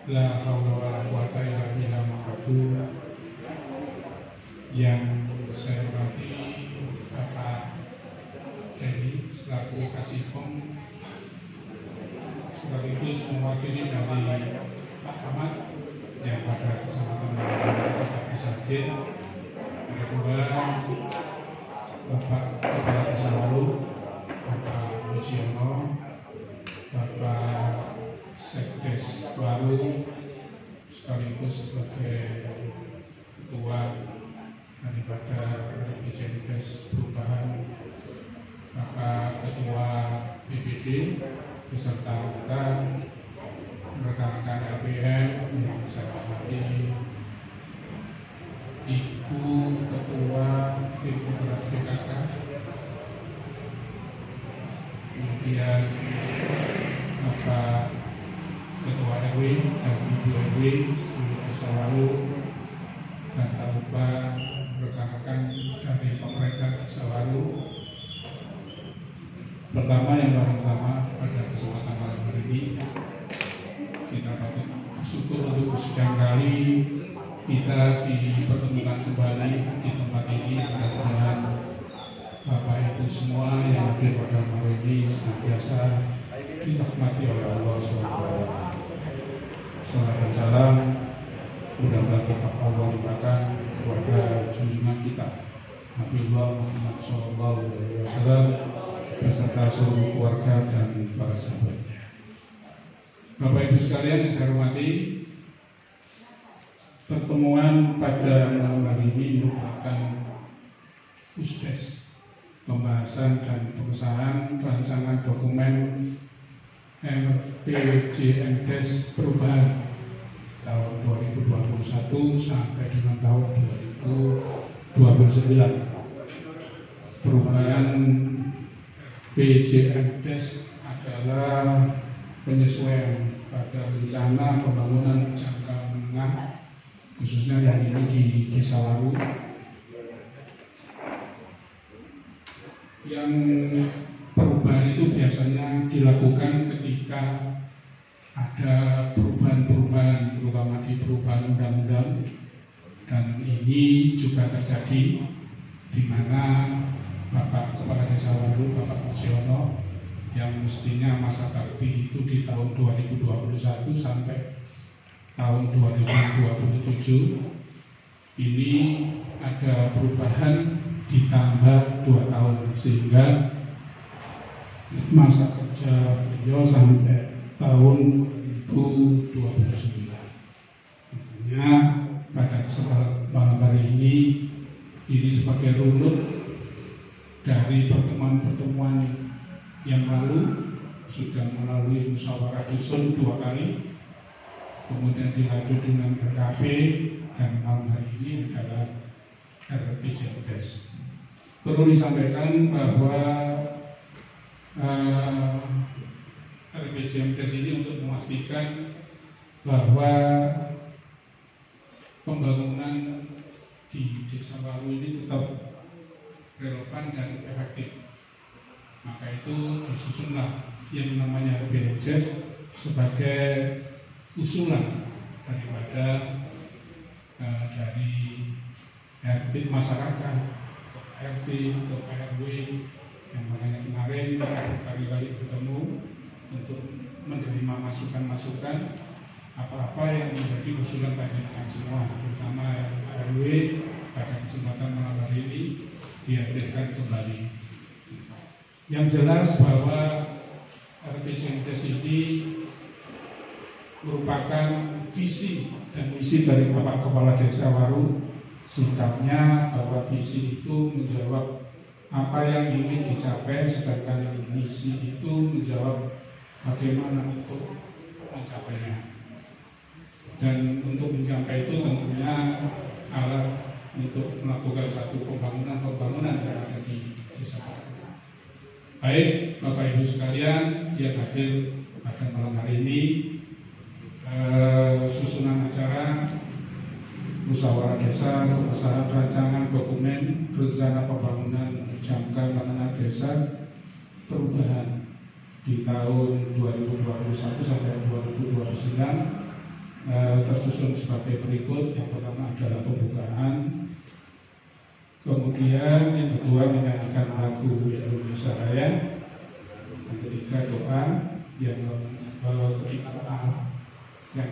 La haula wala quwata illa billah mahadu. Yang saya hormati Bapak Heri selaku Kasihkom, sekaligus mewakili dari Pak Ahmad yang pada kesempatan ini tidak bisa hadir. Yang kedua, Bapak Kepala Desa Waru, Bapak Mujiono, Bapak Sekdes Waru, sekaligus sebagai Ketua daripada RPJMDes Perubahan, Bapak Ketua BPD beserta anggota, rekan-rekan LPM yang saya hormati, Ibu Ketua Tim Penggerak PKK, kemudian Bapak Ketua RW dan Ibu RW seluruh Desa Waru, dan tak lupa rekan-rekan dari pemerintah Desa Waru. Pertama, yang paling utama pada kesempatan malam hari ini kita patut bersyukur untuk sekian kali kita dipertemukan kembali di tempat ini. Mudah-mudahan Bapak Ibu semua yang hadir pada malam ini senantiasa dirahmati oleh Allah SWT. Salam dan salam mudah-mudahan tetap Allah limpahkan kepada junjungan kita Nabiullah Muhammad SAW beserta seluruh keluarga dan para sahabatnya. Bapak Ibu sekalian yang saya hormati, pertemuan pada malam hari ini merupakan USDES, pembahasan dan pengesahan rancangan dokumen RPJMDes Perubahan tahun 2021 sampai dengan tahun 2029. Perubahan PJMDes adalah penyesuaian pada rencana pembangunan jangka menengah, khususnya yang ini di Desa Waru, yang perubahan itu biasanya dilakukan ketika ada perubahan-perubahan, terutama di perubahan undang-undang, dan ini juga terjadi di mana Bapak Kepala Desa Waru, Bapak Mujiono, yang mestinya masa bakti itu di tahun 2021 sampai tahun 2027, ini ada perubahan ditambah 2 tahun, sehingga masa kerja beliau sampai tahun 2029. Makanya pada kesempatan malam hari ini sebagai runut dari pertemuan-pertemuan yang lalu, sudah melalui musyawarah dusun 2 kali, kemudian dilanjut dengan RKP, dan malam hari ini adalah RPJMDes. Perlu disampaikan bahwa RPJMDes ini untuk memastikan bahwa pembangunan di Desa Waru ini tetap relevan dan efektif. Maka itu disusunlah yang namanya RPJMDes sebagai usulan daripada dari RT masyarakat, RT ke RW, yang makanya kemarin berkali-kali bertemu untuk menerima masukan-masukan apa-apa yang menjadi usulan panjenengan semua, terutama RW. Pada kesempatan malam hari ini dihadirkan kembali. Yang jelas bahwa RPJMDes ini merupakan visi dan misi dari Bapak Kepala Desa Waru. Sikapnya bahwa visi itu menjawab apa yang ingin dicapai, sedangkan misi itu menjawab bagaimana untuk mencapainya. Dan untuk mencapai itu tentunya alat untuk melakukan satu pembangunan yang ada di Desa Waru. Baik Bapak Ibu sekalian yang hadir pada malam hari ini, susunan acara musyawarah desa pengesahan rancangan dokumen rencana pembangunan jangka menengah desa perubahan di tahun 2021 sampai 2029 tersusun sebagai berikut. Yang pertama adalah pembukaan, kemudian yang kedua menyanyikan lagu Indonesia Raya, yang ketiga doa, yang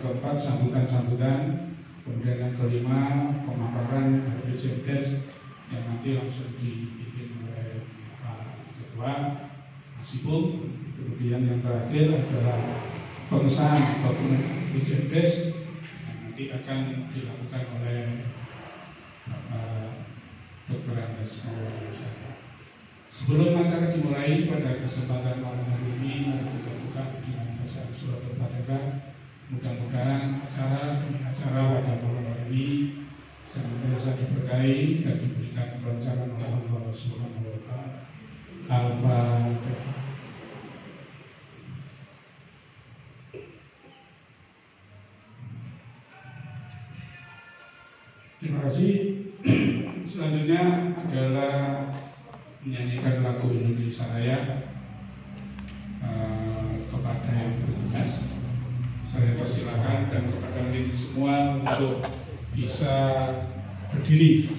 keempat sambutan-sambutan, kemudian yang kelima pemaparan RPJMdes yang nanti langsung dipimpin oleh Pak Ketua Masipung. Kemudian yang terakhir adalah pengesahan dokumen RPJMdes yang nanti akan dilakukan oleh Bapak Dr. Andes Maulana. Sebelum acara dimulai pada kesempatan malam hari ini, mari kita buka dengan bacaan surat Al-Fatihah. Mudah-mudahan acara pada malam hari ini senantiasa diberkahi dan diberikan kelancaran oleh Allah Subhanahu wa Ta'ala. Al-Fatihah. Terima kasih. Selanjutnya adalah menyanyikan lagu Indonesia Raya kepada yang bertugas. Saya persilakan dan kepada kalian semua untuk bisa berdiri.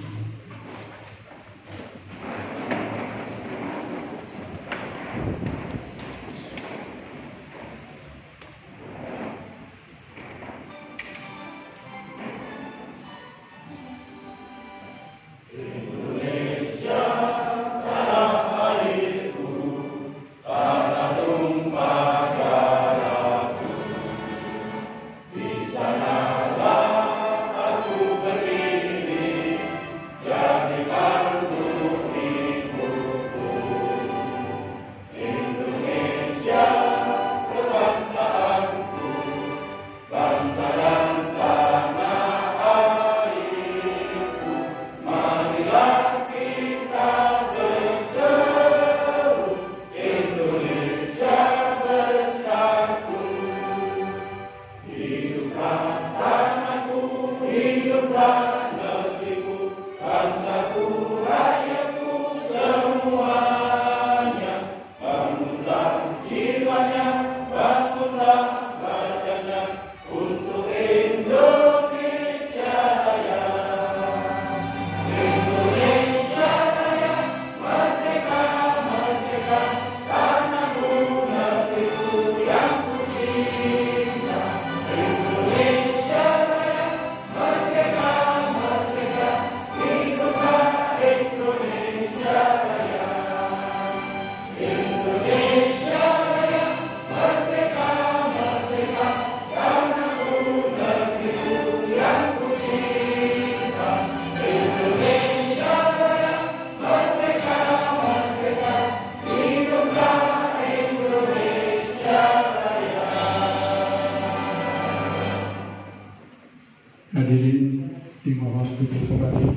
Hadirin dimohon duduk kembali.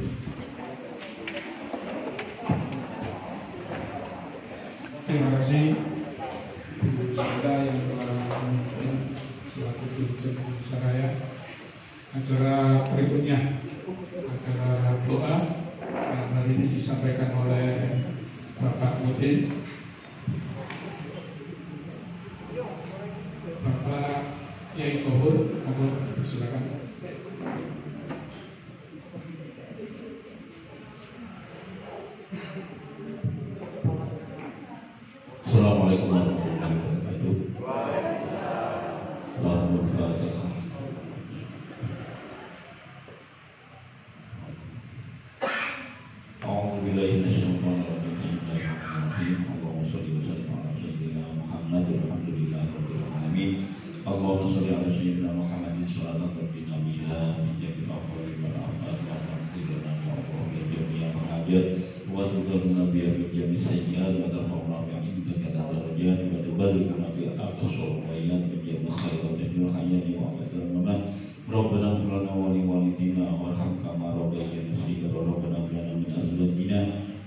Terima kasih Ibu Sita yang telah memimpin selaku dirjen Indonesia Raya. Acara berikutnya adalah doa yang hari ini disampaikan oleh Bapak Mutin. Bapak Yai Kohur, silakan. Assalamualaikum warahmatullahi wabarakatuh. Alhamdulillah. A'udzubillahi minasyaitonir rajim. Bismillahirrahmanirrahim. Allahumma shalli wa sallim ala sayyidina Muhammad walhamdulillahirabbil alamin. Allahumma shalli ala sayyidina Muhammadin sallallahu alaihi wa sallam min jami'il afdali wal afdal wa rahmatullahi wa barakatuh jami'an hajat wa tudalluna bi jami'i sayyi'at wa tarhamuna bi darajat wa tuballighuna bi aqsal wayat bi jami'i khairat wa hayati wa amalna. Rabbana ighfir lana wa li walidina warham kama rabbayana saghira. Rabbana hab lana min azwajina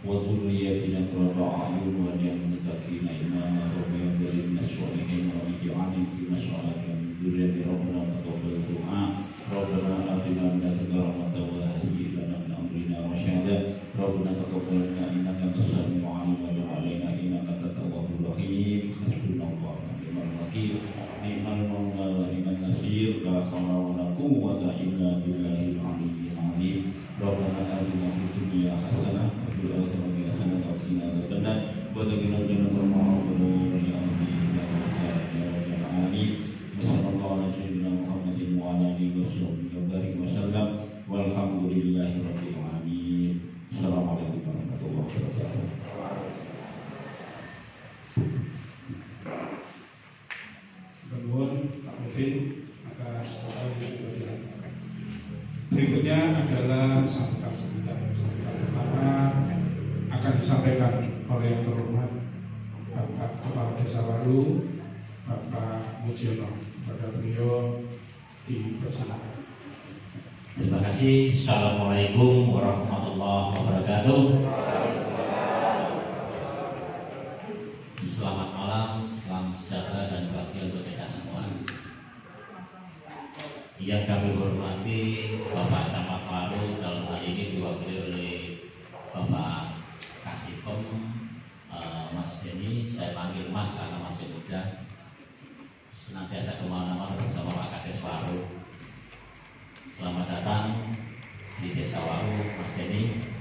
wa dhurriyyatina qurrata a'yun waj'alna lil muttaqina imama. Rabbana hab lana sholihin wa ij'alna min sholihin min dzurriyyati rabbana taqabbal du'a. Rabbana atina min ladunka rahmatan wa hayyi lana min amrina rasyada. Rabbana taqabbal minna innaka antas samiul 'alim wa tub 'alaina innaka antat tawwabur rahim. Hasbunallahu wa ni'mal wakeel. Ni'mal mawla wa ni'man nasir. La haula wala quwwata illa billahil aliyyil azim. Rabbana atina fid dunya hasanah wa fil akhirati hasanah wa qina adzabannar. Wa taqina jannatal ma'wa ya rabbi ya rabbal alamin. Sallallahu ala sayyidina Muhammadin wa ala alihi washabbihi wa barik wasallam. Walhamdulillahi rabbil alamin. Assalamualaikum warahmatullahi wabarakatuh. Pak Mufid atas berikutnya adalah sambutan pertama akan disampaikan oleh yang terhormat Bapak Kepala Desa Waru, Bapak Mujiono. Pada beliau dipersilakan. Terima kasih. Assalamualaikum warahmatullahi wabarakatuh. Selamat malam, salam sejahtera dan bahagia untuk kita semua. Yang kami hormati Bapak Camat Waru, dalam hal ini diwakili oleh Bapak Kasikom, Mas Denny. Saya panggil Mas karena masih muda, senantiasa kemana-mana bersama Pak Kades Waru. Selamat datang di Desa Waru, Mas Denny.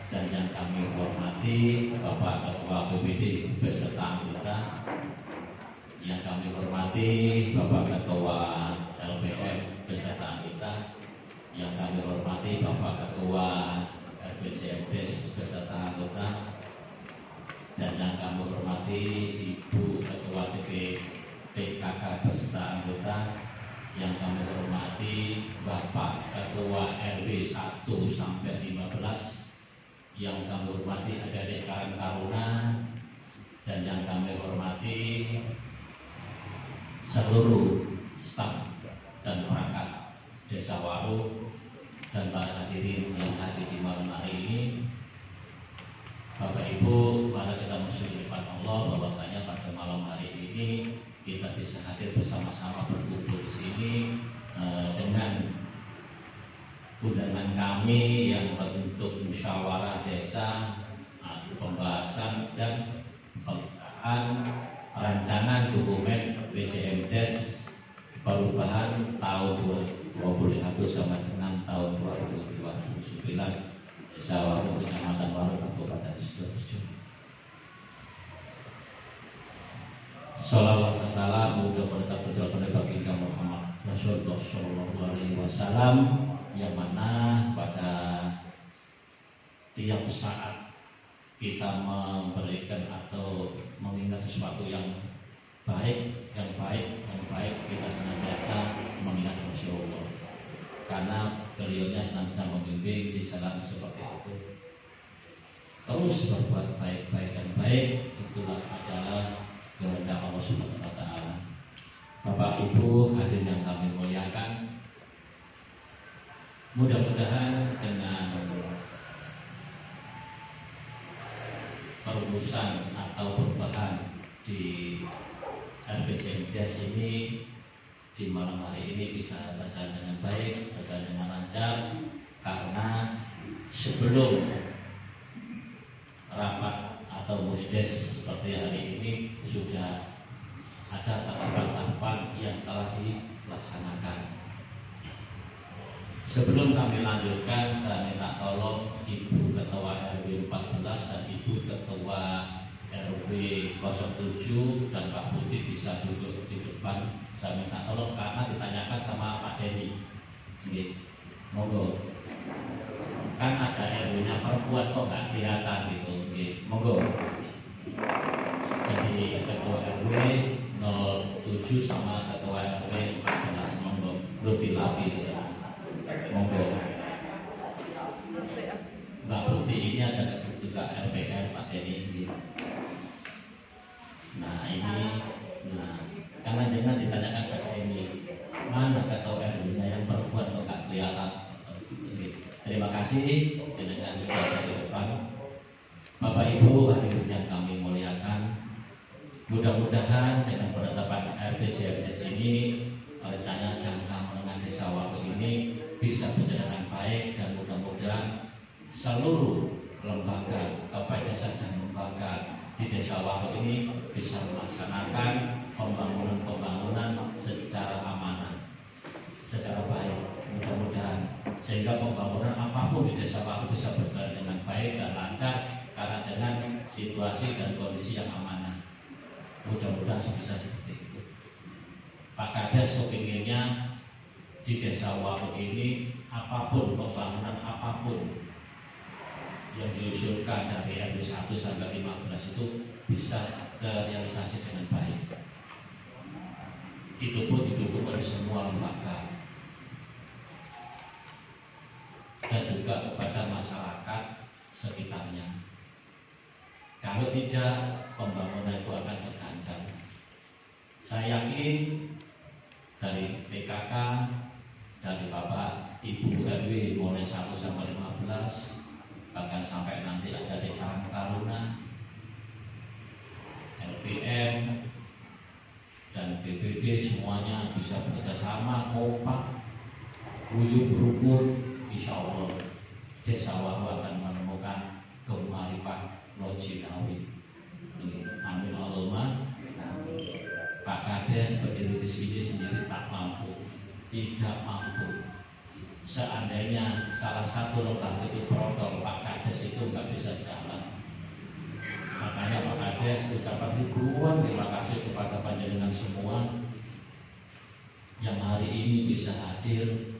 Dan yang kami hormati Bapak Ketua BPD beserta anggota, yang kami hormati Bapak Ketua LPM beserta anggota, yang kami hormati Bapak Ketua RPCMDes beserta anggota, dan yang kami hormati Ibu Ketua PKK beserta anggota, yang kami hormati Bapak Ketua RW 1 sampai 15, yang kami hormati adik-adik Karang Taruna, dan yang kami hormati seluruh staf dan perangkat Desa Waru, dan para hadirin yang hadir di malam hari ini. Bapak Ibu, mari kita bersyukur kepada Allah bahwasanya pada malam hari ini kita bisa hadir bersama-sama berkumpul di sini dengan undangan kami yang bentuk musyawarah desa, pembahasan dan pembukaan rancangan dokumen BCMDes perubahan tahun 2021 sampai dengan tahun 2029 Desa Waru, Kecamatan Waru, Kabupaten Sidoarjo. Salawat wassalam mudah-mudahan tetap terjadi bagi Muhammad Rasulullah Shallallahu Alaihi Wasallam, yang mana pada tiap saat kita memberikan atau mengingat sesuatu yang baik, kita senantiasa mengingat Rasulullah, karena beliaunya senantiasa membimbing di jalan seperti itu. Terus berbuat baik dan baik, itulah adalah kehendak Allah Subhanahu wa Ta'ala. Bapak Ibu hadirin yang kami muliakan, mudah-mudahan dengan perumusan atau perubahan di RPCMDes ini di malam hari ini bisa berjalan dengan baik, berjalan dengan lancar, karena sebelum rapat atau musdes seperti hari ini sudah ada tahapan-tahapan yang telah dilaksanakan. Sebelum kami lanjutkan, saya minta tolong Ibu Ketua RW 14 dan Ibu Ketua RW 07 dan Pak Putih bisa duduk di depan. Saya minta tolong karena ditanyakan sama Pak Denny. Monggo. Kan ada RW-nya perempuan kok nggak kelihatan gitu. Monggo. Jadi Ketua RW 07 sama Ketua RW 14 monggo. Lebih lapi di sana. Monggo. Mbak Putih ini ada juga RPM Pak Denny. Nah ini, karena jangan ditanyakan Pak Denny mana Ketua RW-nya yang perempuan kok nggak kelihatan. Terima kasih dengan sudah ada di depan. Bapak Ibu hadirin yang kami muliakan, mudah-mudahan dengan penetapan RPCMDes ini rencana jangka menengah Desa Waru ini bisa berjalan dengan baik, dan mudah-mudahan seluruh lembaga, kepala desa dan lembaga di Desa Waru ini bisa melaksanakan pembangunan secara amanah. secara baik, mudah-mudahan sehingga pembangunan apapun di desa Waru bisa berjalan dengan baik dan lancar karena dengan situasi dan kondisi yang amanah. Mudah-mudahan bisa seperti itu. Pak Kades kepinginnya di desa Waru ini apapun pembangunan apapun yang diusulkan dari RW 1 sampai 15 itu bisa terrealisasi dengan baik. Itu pun didukung oleh semua lembaga dan juga kepada masyarakat sekitarnya. Kalau tidak, pembangunan itu akan terganjal. Saya yakin dari PKK, dari Bapak Ibu RW mulai 1 sampai 15, bahkan sampai nanti ada di Karang Taruna, LPM dan BPD semuanya bisa bekerjasama kompak, guyup rukun. Insya Allah desa Waru akan menemukan kemarifan logikawi. Amin Allahumma. Pak Kades berdiri di sini sendiri tak mampu, tidak mampu. Seandainya salah satu lembaga itu protol, Pak Kades itu nggak bisa jalan. Makanya Pak Kades ucapan ribuan terima kasih kepada panjenengan semua yang hari ini bisa hadir,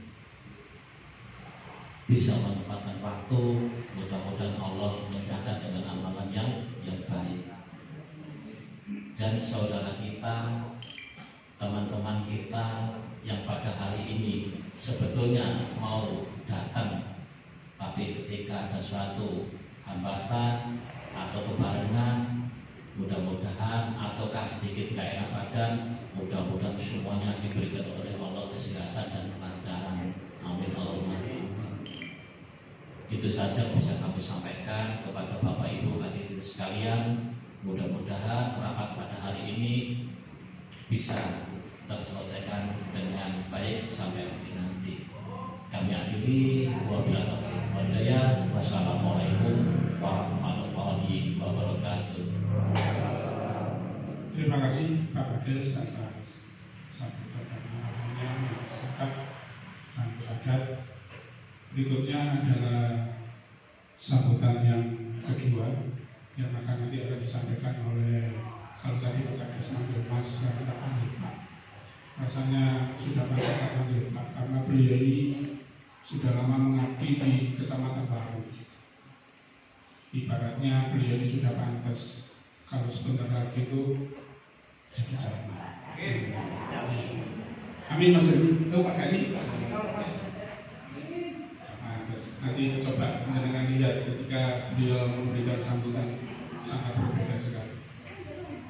bisa menyempatkan waktu. Mudah-mudahan Allah mencatat dengan amalan yang baik. Dan saudara kita, teman-teman kita yang pada hari ini sebetulnya mau datang, tapi ketika ada suatu hambatan atau kebarengan, mudah-mudahan ataukah sedikit gak enak badan, mudah-mudahan semuanya diberikan oleh Allah kesehatan dan kelancaran. Amin Allahumma. Itu saja yang bisa kami sampaikan kepada Bapak Ibu hadirin sekalian. Mudah-mudahan rapat pada hari ini bisa terselesaikan dengan baik sampai nanti. Kami akhiri, wabillahi taufiq wal hidayah. Wassalamualaikum warahmatullahi wabarakatuh. Terima kasih Pak Kades atas sambutan dan arahannya yang singkat dan padat. Berikutnya adalah sambutan yang kedua yang akan nanti akan disampaikan oleh, kalau tadi Pak Kades manggil Mas, kita panggil Pak. Rasanya sudah pantas tak panggil Pak karena beliau ini sudah lama mengabdi di Kecamatan Waru. Ibaratnya beliau ini sudah pantas kalau sebentar lagi itu jadi camat. Amin Mas Dani. Pak Dani. Nanti coba mendengar lihat ketika beliau memberikan sambutan sangat berbeda sekali.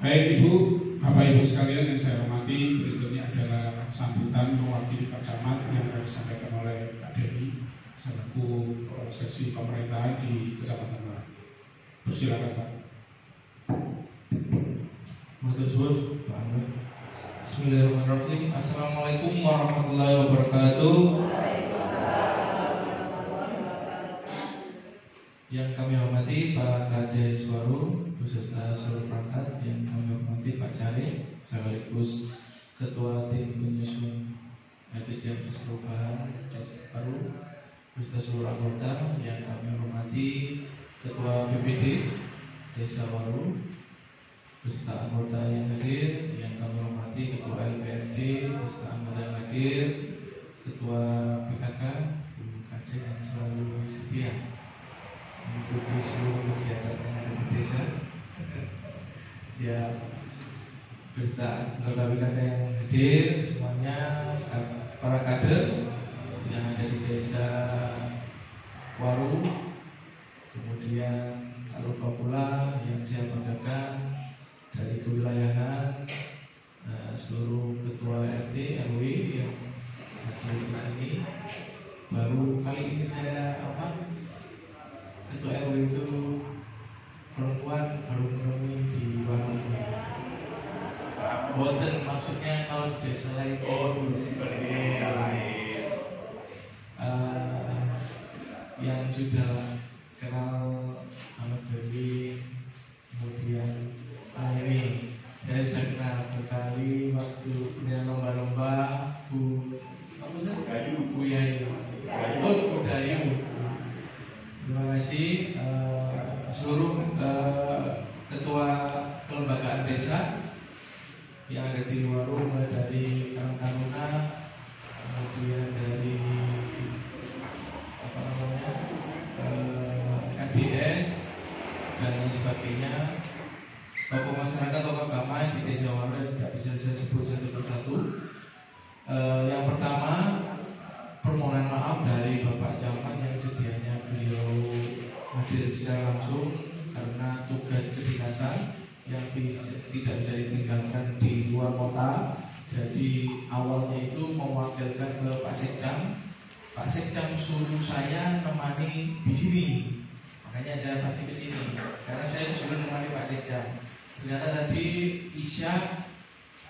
Baik Ibu, Bapak Ibu sekalian yang saya hormati, berikutnya adalah sambutan mewakili Pak Camat yang akan disampaikan oleh Pak Denny selaku seksi pemerintahan di Kecamatan Waru. Persilakan Pak. Matur suwun Pak Anwar. Bismillahirrahmanirrahim. Assalamualaikum warahmatullahi wabarakatuh. Yang kami hormati Pak Kades Waru beserta seluruh perangkat, yang kami hormati Pak Cari sekaligus Ketua Tim Penyusun RPJM Perubahan Desa Waru beserta seluruh anggota, yang kami hormati Ketua BPD Desa Waru beserta anggota yang hadir, yang kami hormati Ketua LPMD beserta anggota yang hadir, Ketua PKK Bu Kades yang selalu setia mengikuti seluruh kegiatan yang ada di desa. Siap beserta anggota PKK yang hadir semuanya, para kader yang ada di desa Waru, kemudian tak lupa pula yang saya banggakan dari kewilayahan, seluruh ketua RT RW yang hadir di sini. Baru kali ini saya ketua RW itu perempuan baru menemui di Waru. Boten maksudnya kalau di desa lain yang sudah kenal Ahmad Bali, kemudian ini saya sudah kenal berkali waktu punya lomba-lomba Bu apresiasi seluruh ketua kelembagaan desa yang ada di Waru, mulai dari Karang Taruna, kemudian dari RBS dan lain sebagainya, tokoh masyarakat, tokoh agama di Desa Waru yang tidak bisa saya sebut satu persatu. Yang pertama, permohonan maaf dari Bapak Camat yang sedianya beliau hadir secara langsung karena tugas kedinasan yang tidak bisa ditinggalkan di luar kota. Jadi awalnya itu mewakilkan ke Pak Sekcam. Pak Sekcam suruh saya nemani di sini, makanya saya pasti ke sini karena saya disuruh nemani Pak Sekcam. Ternyata tadi Isya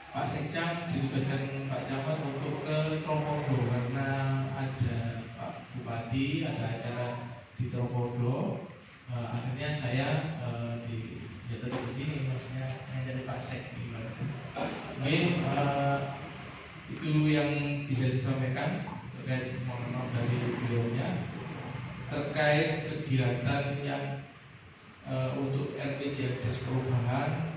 Pak Sekcam ditugaskan Pak Camat untuk ke Tropodo karena ada Pak Bupati, ada acara di Tropodo. Akhirnya saya tetap di sini, maksudnya jadi Pak Sek. Itu yang bisa disampaikan terkait permohonan dari beliaunya terkait kegiatan yang untuk RPJMdes perubahan.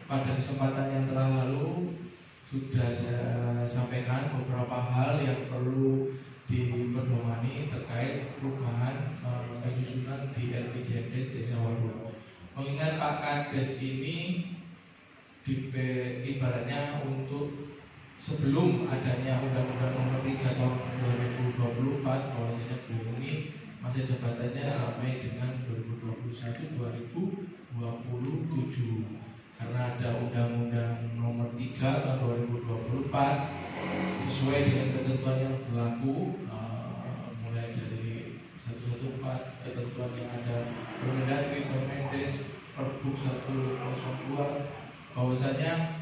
Pada kesempatan yang telah lalu sudah saya sampaikan beberapa hal yang perlu dipedomani terkait perubahan penyusunan di RPJMdes Desa Waru. Mengingat Pak Kades ini ibaratnya untuk sebelum adanya Undang-Undang Nomor 3 Tahun 2024, bahwasanya beliau ini masa jabatannya sampai dengan 2021-2027. Karena ada Undang-Undang Nomor 3 Tahun 2024 sesuai dengan ketentuan yang berlaku, mulai dari 114 ketentuan yang ada Permendagri, Permendes, Pergub 102, bahwasanya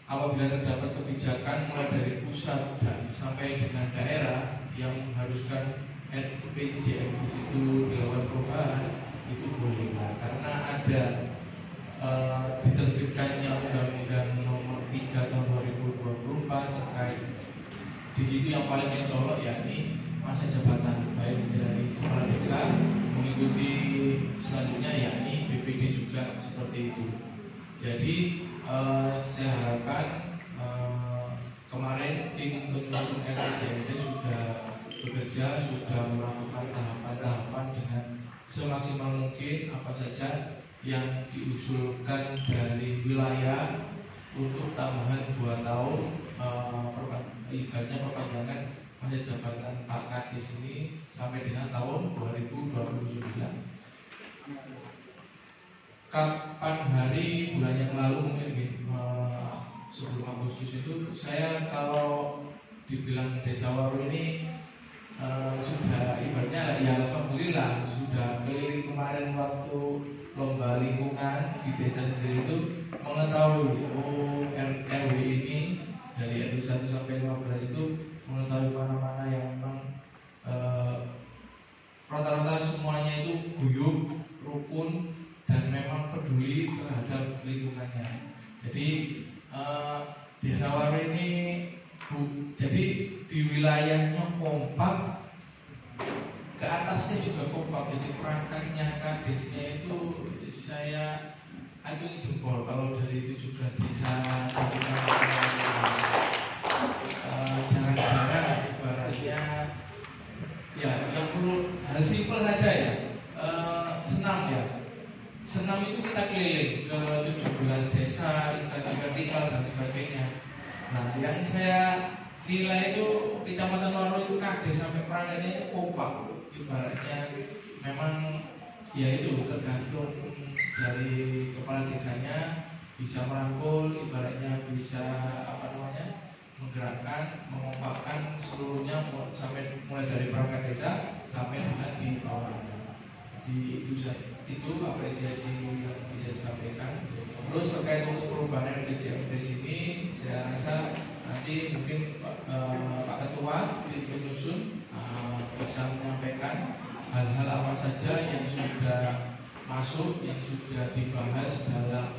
apabila terdapat kebijakan mulai dari pusat dan sampai dengan daerah yang mengharuskan RPJM di situ dilakukan perubahan, itu boleh. Karena ada diterbitkannya Undang-Undang Nomor 3 Tahun 2024 terkait di situ yang paling mencolok yakni masa jabatan baik dari kepala desa mengikuti selanjutnya yakni BPD juga seperti itu. Jadi saya harapkan kemarin tim penyusun RPJMD sudah bekerja, sudah melakukan tahapan-tahapan dengan semaksimal mungkin apa saja yang diusulkan dari wilayah untuk tambahan 2 tahun ibaratnya perpanjangan masa jabatan Pak Kadis ini sampai dengan tahun 2029. Kapan hari bulan yang lalu mungkin sebelum Agustus itu saya kalau dibilang Desa Waru ini sudah ibaratnya ya alhamdulillah sudah keliling kemarin waktu lomba lingkungan di desa sendiri itu mengetahui RW ini dari RW 1 sampai 15 itu mengetahui mana-mana yang memang rata-rata semuanya itu guyup, rukun dan memang peduli terhadap lingkungannya. Jadi Desa Waru ini jadi di wilayahnya kompak, ke atasnya juga kompak. Jadi perangkatnya kadesnya itu saya acungi jempol kalau dari 17 desa jarang-jarang ibaratnya ya yang perlu hal simpel saja ya, senam ya. Senam itu kita keliling ke 17 desa, instansi vertikal dan sebagainya. Nah, yang saya nilai itu Kecamatan Waru itu kades sampai perangkatnya itu kompak. Ibaratnya memang ya itu tergantung dari kepala desanya bisa merangkul, ibaratnya bisa menggerakkan, mengompakkan seluruhnya sampai mulai dari perangkat desa sampai dengan di bawahnya. Jadi itu apresiasi yang bisa disampaikan. Terus terkait untuk perubahan RPJMdes ini, saya rasa nanti mungkin Pak Ketua tim penyusun bisa menyampaikan hal-hal apa saja yang sudah masuk, yang sudah dibahas dalam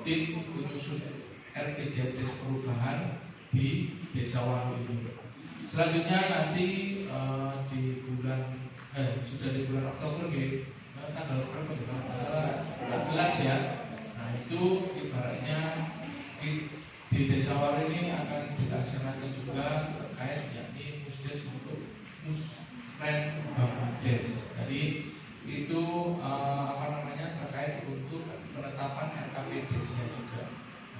tim penyusun RPJMdes perubahan di Desa Waru ini. Selanjutnya nanti di bulan sudah di bulan Oktober gitu, tanggal berapa gitu, masalah 11 ya. Nah itu ibaratnya di Desa Waru ini akan dilaksanakan juga terkait yakni musdes untuk musren Bangdes. Jadi itu terkait untuk penetapan RKPDes-nya juga.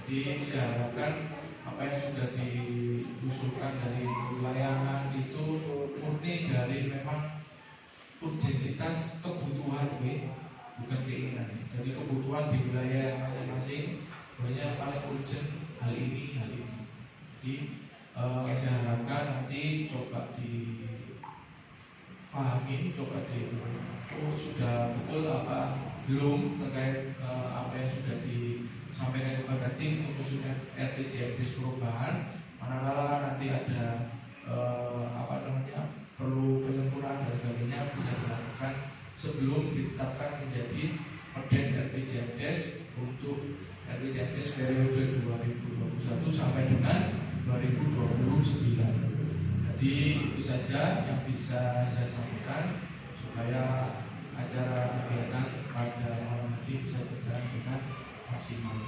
Jadi saya harapkan apa yang sudah diusulkan dari kewilayahan itu murni dari memang urgensitas kebutuhan bukan keinginan. Jadi kebutuhan di wilayah masing-masing banyak paling urgent hal ini hal itu. Jadi saya harapkan nanti coba difahami, coba sudah betul apa belum terkait apa yang sudah disampaikan kepada tim penyusunan RPJMDes perubahan. Manakala nanti ada perlu penyempurnaan dan sebagainya bisa dilakukan sebelum ditetapkan menjadi Perdes RPJMDes untuk RPJMDes periode 2021 sampai dengan 2029. Jadi itu saja yang bisa saya sampaikan supaya acara kegiatan pada malam hari bisa berjalan dengan maksimal.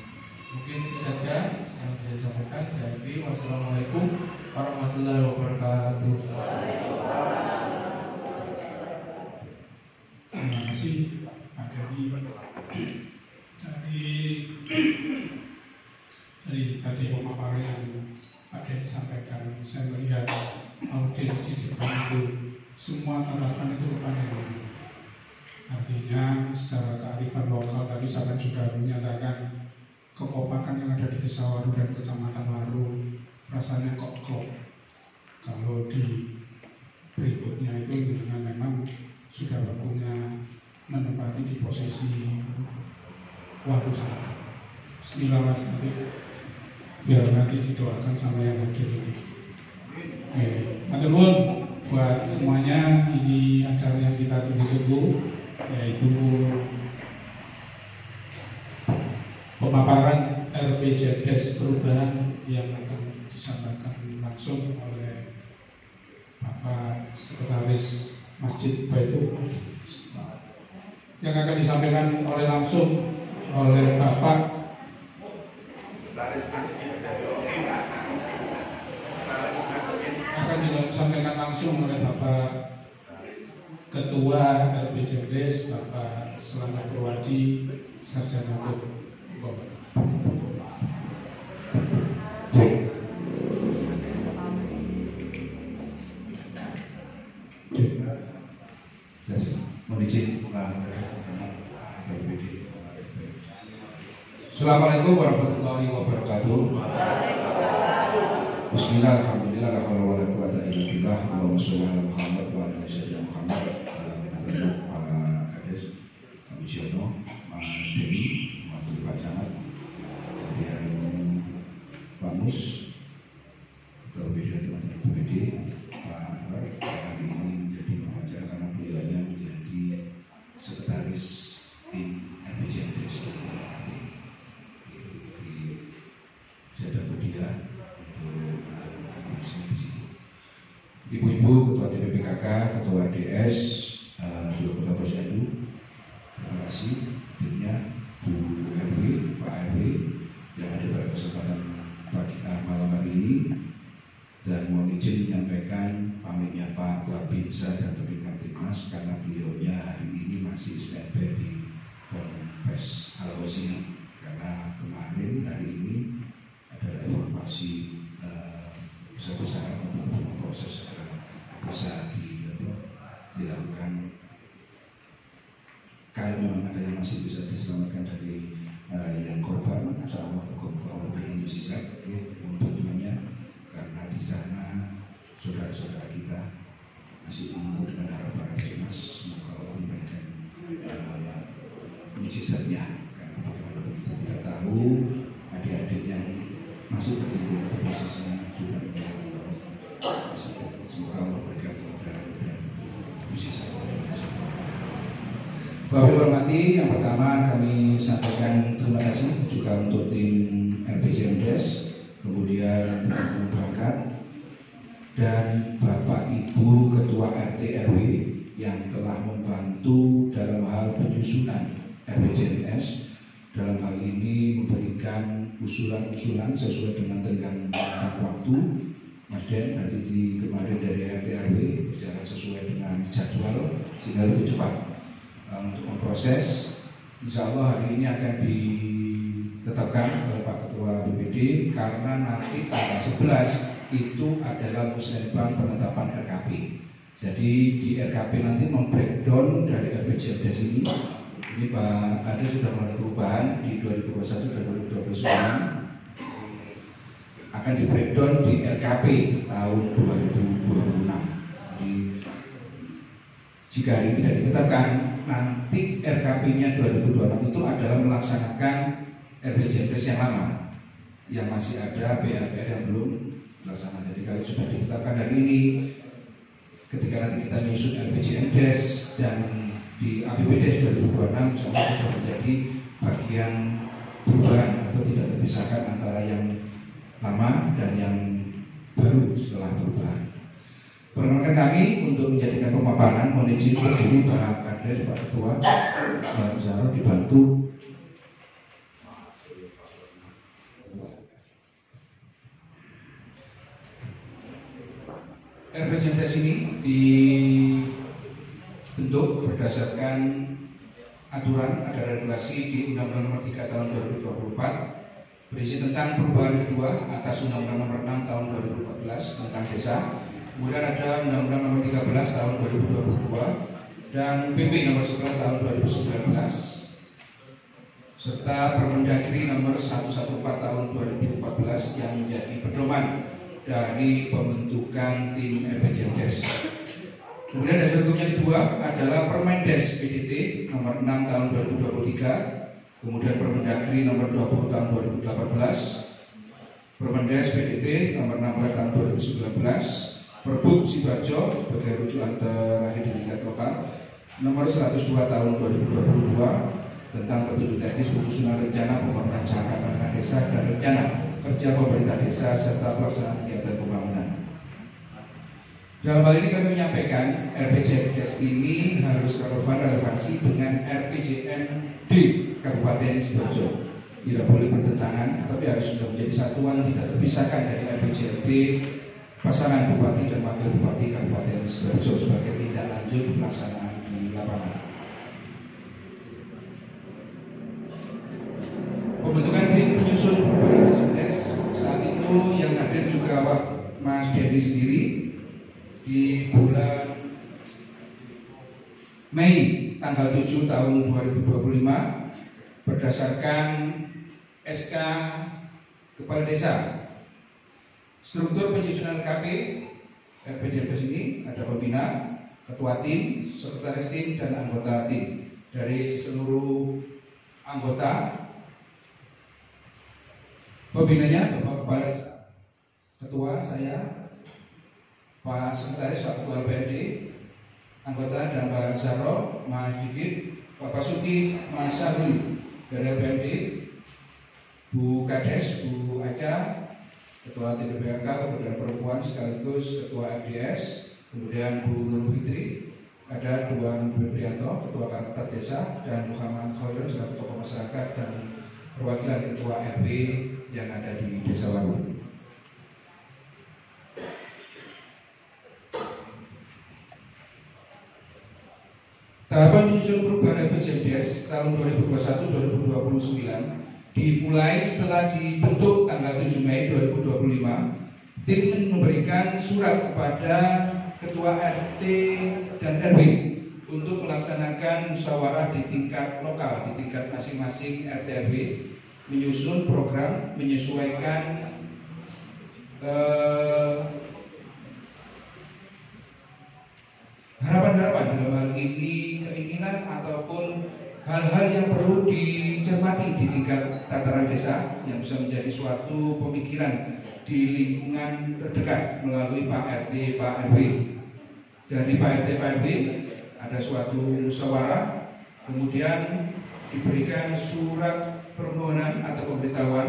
Mungkin itu saja yang saya sampaikan. Saya akhiri. Wassalamualaikum warahmatullahi wabarakatuh. Terima kasih Pak Dedi. Dari tadi pemaparan yang Pak Dedi sampaikan, saya melihat audiens di depan itu semua tatapan itu kepanjangan. Artinya secara kearifan lokal tadi saya juga menyatakan kekompakan yang ada di Desa Waru dan Kecamatan Waru rasanya kok klop. Kalau di berikutnya itu dengan memang sudah waktunya menempati di posisi Waru Selatan. Bismillah Mas, nanti biar nanti didoakan sama yang hadir ini. Matur nuwun buat semuanya. Ini acara yang kita tunggu-tunggu, yaitu pemaparan RPJMDes perubahan yang akan disampaikan langsung oleh Bapak Sekretaris Masjid Baitul, yang akan disampaikan langsung oleh Bapak Ketua RPJMDes Bapak Selamat Purwadi Sarjana Hukum. Assalamualaikum warahmatullahi wabarakatuh. Bismillah, alhamdulillah, la haula wala quwwata illa billah. Allahumma sholli ala Muhammad wa ala sayyidina Muhammad. Pak Kades, Pak Mujiono, Mas Dewi, Pak Camat, kemudian Pak Mus, Ketua BPD dan teman-teman BPD, Pak Anwar, hari ini menjadi pengacara karena beliaunya menjadi sekretaris tim RPJMDes. Saya berdia untuk menjalankan fungsinya di situ. Ibu-ibu, Ketua TPPKK, Ketua DS, juga Ketua Posyandu, terima kasih hadirnya Bu RW, Pak RW yang ada pada kesempatan pagi malam hari ini, dan mohon izin menyampaikan pamitnya Pak Babinsa dan Babinsa Timnas karena beliaunya hari ini masih standby di Ponpes Al-Hosini karena kemarin hari ini adalah evaluasi besar-besaran untuk proses segera bisa dilakukan. Kalau memang ada yang masih bisa diselamatkan dari yang korban, insya Allah Allah berikan sisa mohon bantuannya karena di sana saudara-saudara kita masih menunggu dengan harapan ada Mas, semoga Allah memberikan mujizatnya karena bagaimana kita tidak tahu adik-adik yang masih tertimbun pada posisinya juga masih semoga Allah memberikan kemudahan dan mujizat. Bapak Ibu hormati, yang pertama kami sampaikan terima kasih juga untuk tim RPJMDes, kemudian teman-teman perangkat dan Bapak Ibu Ketua RT RW yang telah membantu dalam hal penyusunan RPJMS, dalam hal ini memberikan usulan-usulan sesuai dengan tenggang waktu. Mas Den nanti kemarin dari RT RW berjalan sesuai dengan jadwal sehingga lebih cepat untuk memproses. Insya Allah hari ini akan ditetapkan oleh Pak Ketua BPD karena nanti tanggal 11 itu adalah musrenbang penetapan RKP. Jadi di RKP nanti membreakdown dari RPJMDes ini Pak Ade sudah mulai perubahan di 2021 dan 2029 akan di breakdown di RKP tahun 2026. Jadi jika hari ini tidak ditetapkan, nanti RKP-nya 2026 itu adalah melaksanakan RPJMDes yang lama, yang masih ada PRPR yang belum dilaksanakan. Jadi kalau sudah ditetapkan hari ini, ketika nanti kita nyusun RPJMDes dan di APBDes 2026 sudah menjadi bagian perubahan atau tidak terpisahkan antara yang lama dan yang baru setelah perubahan. Perkenalkan kami untuk menjadikan pemaparan, mohon izin berdiri Pak Kades, Pak Ketua, Pak Zaro dibantu. RPJMDes ini dibentuk berdasarkan aturan ada regulasi di Undang-Undang Nomor 3 Tahun 2024 berisi tentang perubahan kedua atas Undang-Undang Nomor 6 Tahun 2014 tentang desa. Kemudian ada Undang-Undang Nomor 13 Tahun 2022 dan PP Nomor 11 Tahun 2019 serta Permendagri Nomor 114 Tahun 2014 yang menjadi pedoman dari pembentukan tim RPJMDes. Kemudian dasar hukumnya kedua adalah Permendes PDT Nomor 6 Tahun 2023, kemudian Permendagri Nomor 20 Tahun 2018, Permendes PDT Nomor 16 Tahun 2019, Pergub Sidoarjo sebagai rujukan terakhir di tingkat lokal Nomor 102 Tahun 2022 tentang petunjuk teknis penyusunan rencana pembangunan jangka menengah desa dan rencana kerja pemerintah desa serta pelaksanaan kegiatan pembangunan. Dalam hal ini kami menyampaikan RPJMDes ini harus relevansi dengan RPJMD Kabupaten Sidoarjo. Tidak boleh bertentangan, tetapi harus sudah menjadi satuan tidak terpisahkan dari RPJMD pasangan Bupati dan Wakil Bupati Kabupaten Sidoarjo sebagai tindak lanjut pelaksanaan di lapangan. Pembentukan tim penyusun RPJMDes saat itu yang hadir juga Mas Dedi sendiri di bulan Mei tanggal 7 tahun 2025 berdasarkan SK Kepala Desa. Struktur penyusunan KP RPJMDes ini ada pembina, ketua tim, sekretaris tim, dan anggota tim. Dari seluruh anggota, pembinanya Bapak Kepala Ketua saya, Pak Sekretaris, Pak Ketua LPD, anggota dan Pak Zaro, Mas Didit, Pak Pasuki, Mas Sarul dari LPD, Bu Kades, Bu Aca, Ketua TPPK Pemberdayaan Perempuan sekaligus Ketua FDS, kemudian Bu Nurul Fitri, ada Duan Febrianto, Ketua Karakter Desa, dan Muhammad Khairul sebagai tokoh masyarakat dan perwakilan Ketua RW yang ada di Desa Waru. Tahapan menyusun perubahan RPJMDes tahun 2021-2029 dimulai setelah dibentuk tanggal 7 Mei 2025. Tim memberikan surat kepada Ketua RT dan RW untuk melaksanakan musyawarah di tingkat lokal, di tingkat masing-masing RT RW, menyusun program, menyesuaikan harapan-harapan dalam hal ini, keinginan ataupun hal-hal yang perlu dicermati di tingkat tataran desa yang bisa menjadi suatu pemikiran di lingkungan terdekat melalui Pak RT, Pak RW. Dari Pak RT, Pak RW ada suatu musyawarah, kemudian diberikan surat permohonan atau pemberitahuan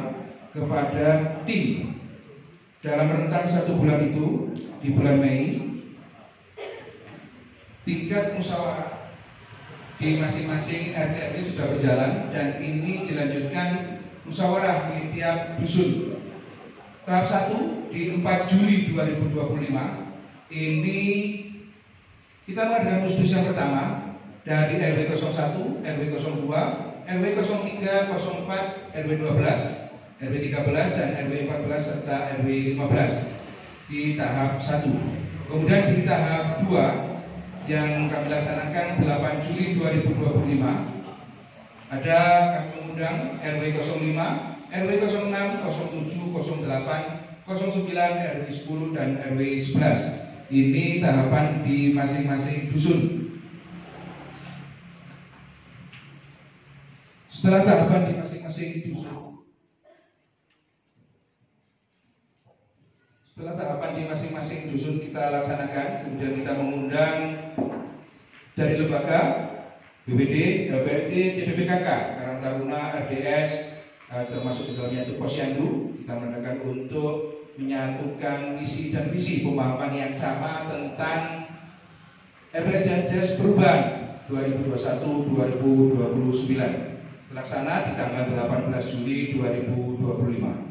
kepada tim dalam rentang 1 bulan itu, di bulan Mei tingkat musyawarah di masing-masing RT RW sudah berjalan dan ini dilanjutkan musyawarah di tiap dusun. Tahap 1 di 4 Juli 2025 ini kita mengadakan musdus yang pertama dari RW 01, RW 02, RW 03, 04, RW 12, RW 13 dan RW 14 serta RW 15 di tahap 1. Kemudian di tahap 2 yang kami laksanakan 8 Juli 2025 ada kami mengundang RW 05, RW 06, 07, 08, 09, RW 10 dan RW 11. Ini tahapan di masing-masing dusun. Setelah tahapan di masing-masing dusun, kita laksanakan, kemudian kita mengundang dari lembaga BPD, LPRD, TPPKK, Karang Taruna, RDS, termasuk di dalamnya itu Posyandu. Kita mengadakan untuk menyatukan misi dan visi pemahaman yang sama tentang RPJMDes perubahan 2021-2029 terlaksana di tanggal 18 Juli 2025.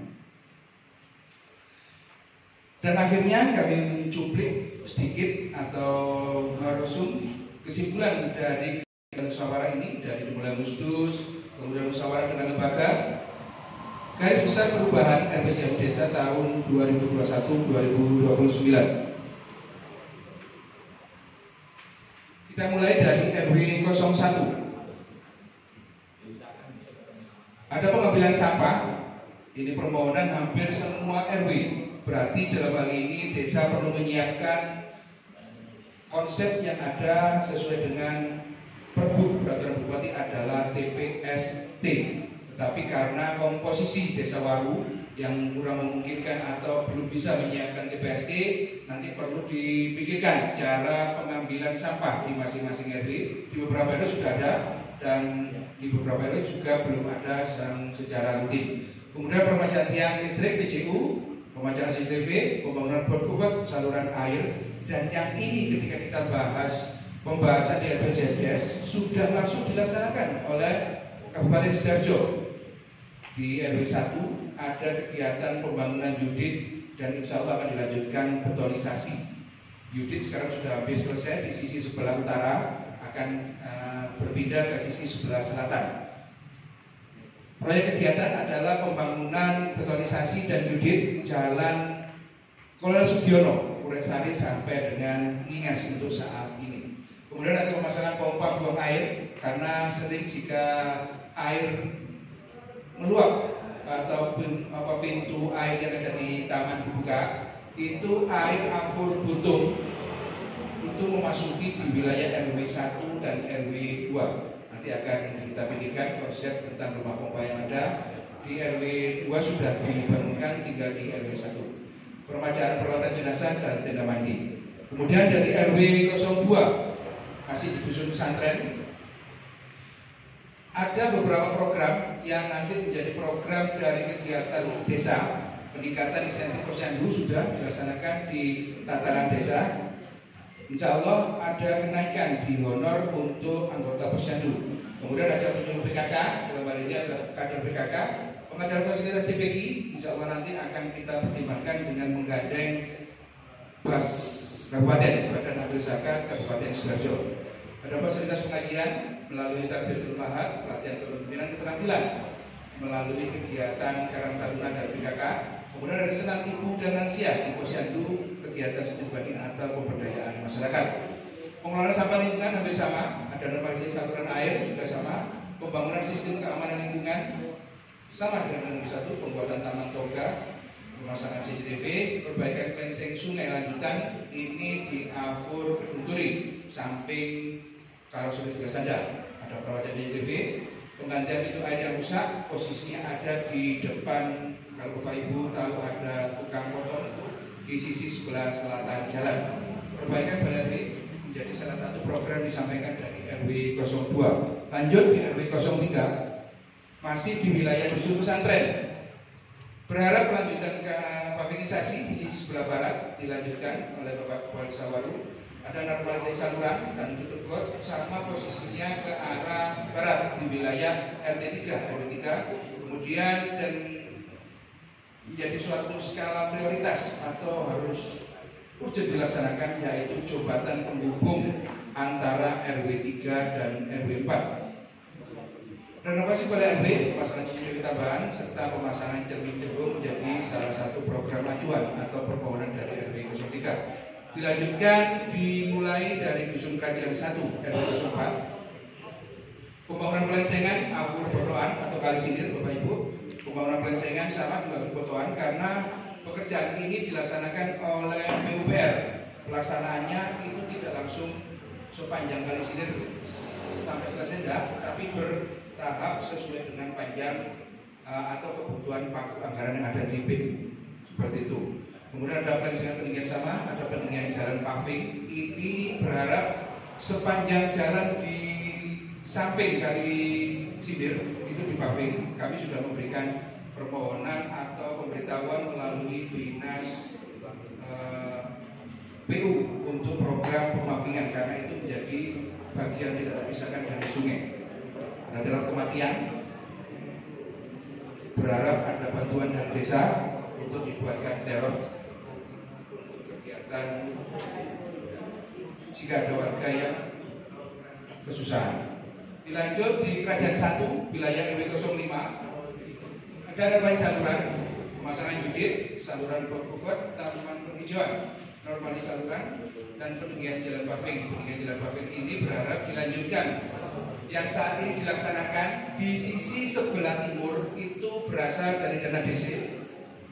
Dan akhirnya kami mencuplik sedikit atau merusum kesimpulan dari musyawarah ini, dari mulai musdus, kemudian musyawarah dengan lembaga, garis besar perubahan RPJM Desa tahun 2021-2029. Kita mulai dari RW 01. Ada pengambilan sampah. Ini permohonan hampir semua RW. Berarti dalam hal ini desa perlu menyiapkan konsep yang ada sesuai dengan Pergub peraturan bupati adalah TPST. Tetapi karena komposisi desa Waru yang kurang memungkinkan atau belum bisa menyiapkan TPST, nanti perlu dipikirkan cara pengambilan sampah di masing-masing RW. Di beberapa RW sudah ada dan di beberapa RW juga belum ada secara rutin. Kemudian permajaan tiang listrik PJU, pemajangan CCTV, pembangunan bor kuvert, saluran air, dan yang ini ketika kita bahas pembahasan di RPJMDes sudah langsung dilaksanakan oleh Kabupaten Sidoarjo. Di RW 1 ada kegiatan pembangunan unit dan insya Allah akan dilanjutkan betonisasi. Unit sekarang sudah hampir selesai di sisi sebelah utara, akan berpindah ke sisi sebelah selatan. Proyek kegiatan adalah pembangunan betonisasi dan unit Jalan Kolonel Sugiono, Purwosari sampai dengan Ngingas untuk saat ini. Kemudian hasil pemasangan pompa buang air, karena sering jika air meluap atau pintu air yang ada di taman dibuka, itu air afur butung itu memasuki di wilayah RW 1 dan RW 2. Nanti akan kita pikirkan konsep tentang rumah pompa yang ada di RW 2 sudah dibangunkan, tinggal di RW 1. Permajaan peralatan jenazah dan tenda mandi. Kemudian dari RW 02 masih di dusun pesantren, ada beberapa program yang nanti menjadi program dari kegiatan desa. Peningkatan insentif posyandu sudah dilaksanakan di tataran desa. Insya Allah ada kenaikan di honor untuk anggota posyandu. Kemudian ada penyuluh PKK, dalam hal ini ada kader PKK, pengadaan fasilitas TPQ. Insya Allah nanti akan kita pertimbangkan dengan menggandeng Bas Kabupaten, Badan Amil Zakat Kabupaten Sidoarjo. Ada fasilitas pengajian melalui Tarbiyatul Mahat, pelatihan kepemimpinan keterampilan melalui kegiatan Karang Taruna dan PKK. Kemudian ada senam ibu dan lansia di posyandu, kegiatan studi banding atau pemberdayaan masyarakat. Pengelolaan sampah lingkungan hampir sama, ada normalisasi saluran air juga sama, pembangunan sistem keamanan lingkungan sama dengan RW 1, pembuatan taman toga, pemasangan CCTV, perbaikan klengseng sungai lanjutan ini di Afur Kedunturi, samping Karosuri Gasanda. Ada perawatan CCTV, penggantian pintu air yang rusak, posisinya ada di depan. Kalau Bapak Ibu tahu ada tukang motor itu di sisi sebelah selatan jalan. Perbaikan balai menjadi salah satu program disampaikan dari RW 02. Lanjut di RW 03 masih di wilayah dusun pesantren. Berharap kelanjutan ke pavinisasi di sisi sebelah barat dilanjutkan oleh Bapak Kepala Desa Waru. Ada normalisasi saluran dan tutup got sama posisinya ke arah barat di wilayah RT3. Kemudian dan menjadi suatu skala prioritas atau harus urgent dilaksanakan, yaitu jembatan penghubung antara RW 3 dan RW 4. Renovasi balai RW, pemasangan cincin tambahan serta pemasangan cermin jebol menjadi salah satu program acuan atau permohonan dari RW 03. Dilanjutkan dimulai dari Dusun Kerajaan 1 RW 04. Pembangunan pelengsengan Afur Botoan atau Kali Sindir, Bapak Ibu. Pembangunan pelengsengan sama juga Botoan karena pekerjaan ini dilaksanakan oleh PUPR. Pelaksanaannya itu tidak langsung sepanjang Kali Sindir sampai selesai enggak, tapi bertahap sesuai dengan panjang atau kebutuhan paku anggaran yang ada di PU. Seperti itu. Kemudian ada pelengsengan peninggian sama, ada peninggian jalan paving. Ini berharap sepanjang jalan di samping Kali Sindir itu di paving. Kami sudah memberikan permohonan atau pemberitahuan melalui dinas PU untuk program pemavingan karena itu menjadi bagian tidak terpisahkan dari sungai. Ada teror kematian. Berharap ada bantuan dari desa untuk dibuatkan teror kegiatan jika ada warga yang kesusahan. Dilanjut di Kerajaan 1 wilayah RW 05 ada normalisasi saluran, pemasangan judit, saluran bor-bor, taman penghijauan, normalisasi saluran dan peninggian jalan paving. Peninggian jalan paving ini berharap dilanjutkan. Yang saat ini dilaksanakan di sisi sebelah timur itu berasal dari dana DC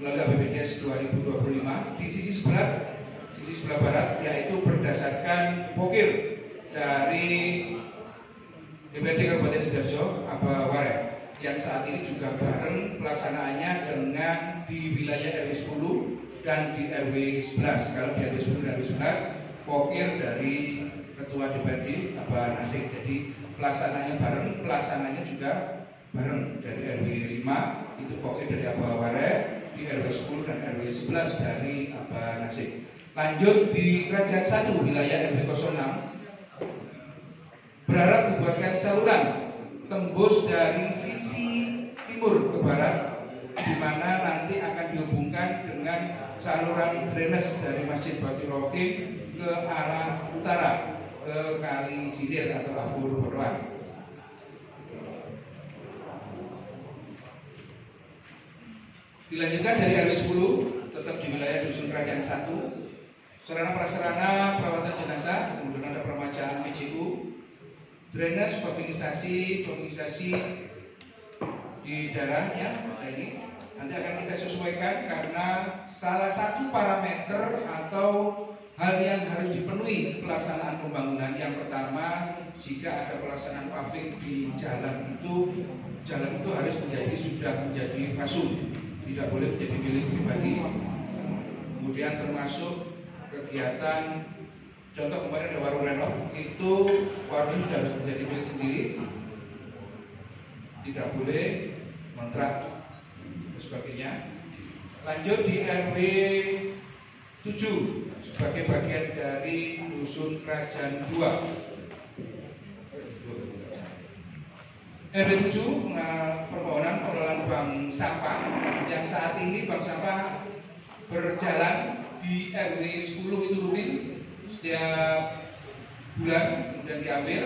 melalui APBDes 2025. Di sisi sebelah barat yaitu berdasarkan pokir dari DPRD Kabupaten Sidoarjo Abaware yang saat ini juga bareng pelaksanaannya dengan di wilayah RW 10 dan di RW 11. Kalau di RW 10 dan RW 11 pokir dari Ketua DPRD Abah Nasik. Jadi pelaksananya bareng, pelaksananya juga bareng. Dari RW 5 itu pokir dari Abaware, di RW 10 dan RW 11 dari Abah Nasik. Lanjut di Kerajaan 1 wilayah RW 06 berharap dibuatkan saluran tembus dari sisi timur ke barat, di mana nanti akan dihubungkan dengan saluran drainase dari Masjid Baitur Rahim ke arah utara ke Kali Sindir atau Afur Botoan. Dilanjutkan dari RW 10 tetap di wilayah Dusun Kerajaan 1, sarana prasarana perawatan jenazah, kemudian ada permajaan PJU, drainase, pavingisasi di daerahnya. Ini nanti akan kita sesuaikan karena salah satu parameter atau hal yang harus dipenuhi pelaksanaan pembangunan. Yang pertama, jika ada pelaksanaan paving di jalan itu harus sudah menjadi fasum, tidak boleh menjadi milik pribadi. Kemudian termasuk kegiatan, contoh kemarin ada warung renov, itu warung sudah harus menjadi milik sendiri, tidak boleh kontrak dan sebagainya. Lanjut di RW 7 sebagai bagian dari Dusun Kerajaan 2. RW 7 permohonan pengelolaan bank sampah yang saat ini bank sampah berjalan di RW 10 itu rutin setiap bulan kemudian diambil,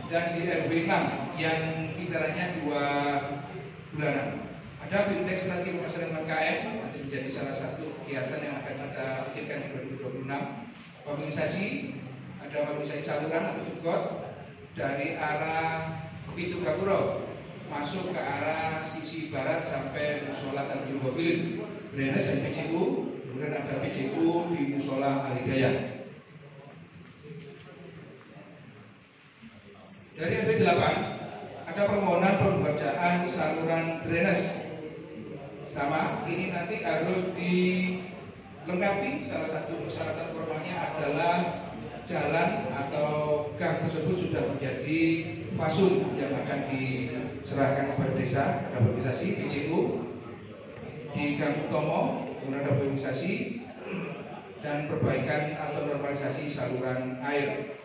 dan di RW 6 yang kisarannya 2 bulanan. Ada bintang strategi pemasaran UMKM nanti menjadi salah satu kegiatan yang akan kita pikirkan di 2026. Pavingisasi, ada pavingisasi saluran atau tugot dari arah pintu Gapuro masuk ke arah sisi barat sampai musola Tanjung Gofilin. Drainase dan PJU, kemudian ada PJU di musola Alidaya. Dari RW 8 ada permohonan pembacakan saluran drainase. Sama, ini nanti harus dilengkapi. Salah satu persyaratan formalnya adalah jalan atau gang tersebut sudah menjadi fasum yang akan diserahkan kepada desa. Ada pavingisasi PJU di Gang Utomo, kemudian ada pavingisasi dan perbaikan atau normalisasi saluran air.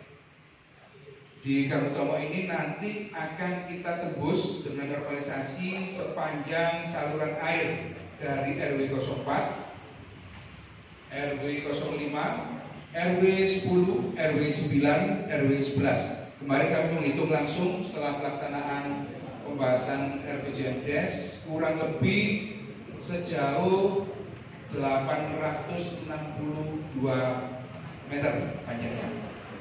Di Gang Utomo ini nanti akan kita tembus dengan normalisasi sepanjang saluran air dari RW 04, RW 05, RW 10, RW 9, RW 11. Kemarin kami menghitung langsung setelah pelaksanaan pembahasan RPJMDes kurang lebih sejauh 862 meter panjangnya,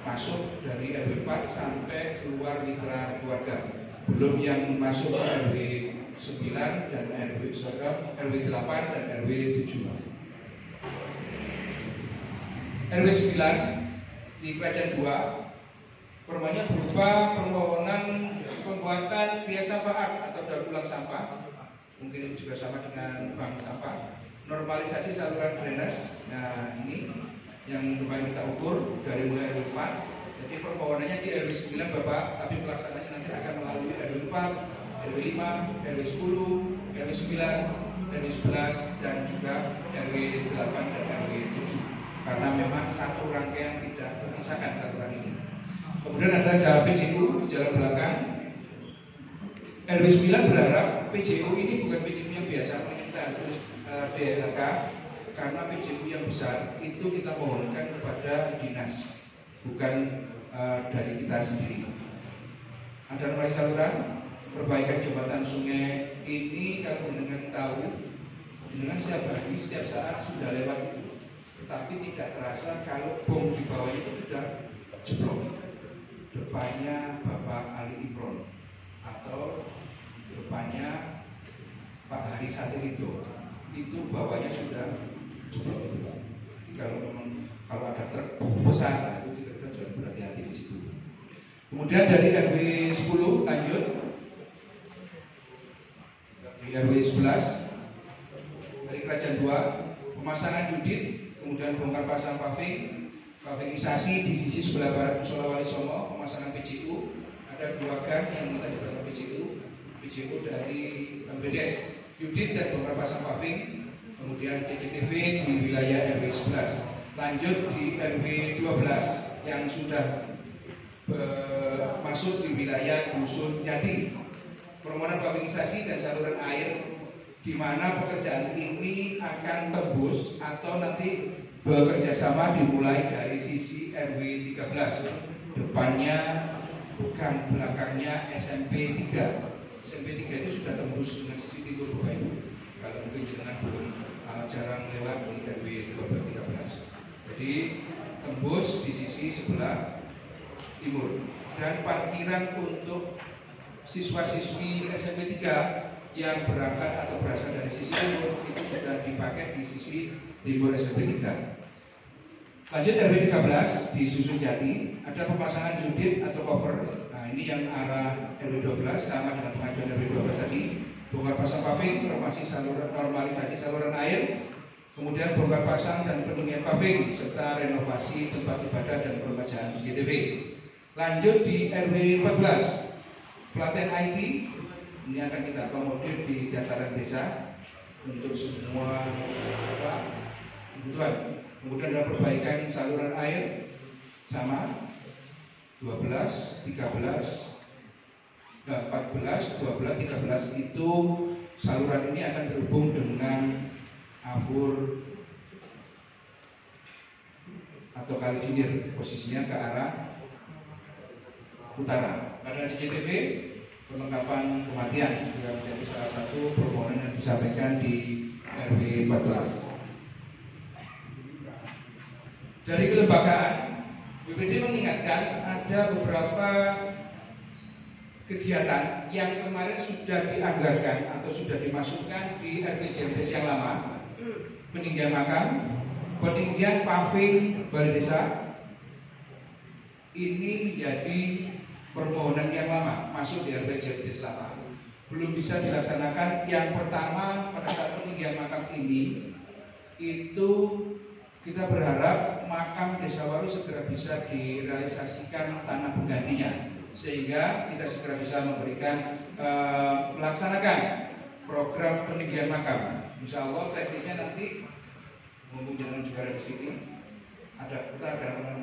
masuk dari RW 4 sampai keluar mitra keluarga, belum yang masuk ke RW 9 dan RW 8 dan RW 7. RW 9 di Kerajaan 2 permohonannya berupa permohonan pembuatan via sampah atau daur ulang sampah, mungkin itu juga sama dengan bank sampah, normalisasi saluran drainase. Nah, ini yang kemarin kita ukur dari mulai RW 4. Jadi permohonannya di RW 9 Bapak, tapi pelaksananya nanti akan melalui RW 4, RW 5, RW 10, RW 9, RW 11 dan juga RW 8 dan RW 7. Karena memang satu rangkaian tidak terpisahkan saluran ini. Kemudian ada jalan PJU di jalan belakang. RW 9 berharap PJU ini bukan PJU yang biasa, kita harus DLK, karena PJU yang besar itu kita mohonkan kepada dinas, bukan dari kita sendiri. Ada normalisasi saluran, perbaikan jembatan sungai ini kalau dengan tahu, dengan setiap hari, setiap saat sudah lewat itu, tetapi tidak terasa kalau bom di bawahnya itu sudah jeblok. Depannya Bapak Ali Imron atau depannya Pak Hari Satirito, itu bawahnya sudah jeblok. Jadi kalau ada truk besar, itu kita juga berhati-hati di situ. Kemudian dari RW 10 lanjut di RW 11 dari Kerajaan 2, pemasangan judit, kemudian bongkar pasang pavingisasi di sisi sebelah barat Musola Wali Songo, pemasangan PJU. Ada 2 gang yang minta dipasang PJU dari BDS, judit dan bongkar pasang paving. Kemudian CCTV di wilayah RW 11. Lanjut di RW 12 yang sudah masuk di wilayah Dusun Jati, permohonan pavingisasi dan saluran air, di mana pekerjaan ini akan tembus atau nanti bekerja sama dimulai dari sisi RW 13, depannya bukan belakangnya SMP 3. SMP 3 itu sudah tembus dengan sisi timur Bapak Ibu. Kalau mungkin jenengan belum jarang lewat di RW 13. Jadi tembus di sisi sebelah timur. Dan parkiran untuk siswa-siswi SMP 3 yang berangkat atau berasal dari sisi timur itu sudah dipakai di sisi timur SMP 3. Lanjut RW 13 di Susun Jati, ada pemasangan judit atau cover. Nah, ini yang arah RW 12 sama dengan pengajuan RW 12 tadi, bongkar pasang paving, normalisasi saluran air, kemudian bongkar pasang dan penuhian paving serta renovasi tempat ibadah dan peremajaan CCTV. Lanjut di RW 14, pelatihan IT, ini akan kita akomodir di dataran desa untuk semua kebutuhan. Kemudian ada perbaikan saluran air sama 12, 13, 14, 12, 13 itu saluran ini akan terhubung dengan afur atau kali sindir, posisinya ke arah utara. Pada CCTV perlengkapan kematian juga menjadi salah satu permohonan yang disampaikan di RW 14. Dari kelembagaan, BPD mengingatkan ada beberapa kegiatan yang kemarin sudah dianggarkan atau sudah dimasukkan di RPJMDes yang lama, peninggian makam, peninggian paving balai desa. Ini menjadi permohonan yang lama masuk di RPJMDes lama, belum bisa dilaksanakan. Yang pertama, pada saat peninggian makam ini itu kita berharap makam Desa Waru segera bisa direalisasikan tanah penggantinya, sehingga kita segera bisa memberikan melaksanakan program peninggian makam. Insya Allah teknisnya nanti mumpung jangan juga ada di sini, kita dalam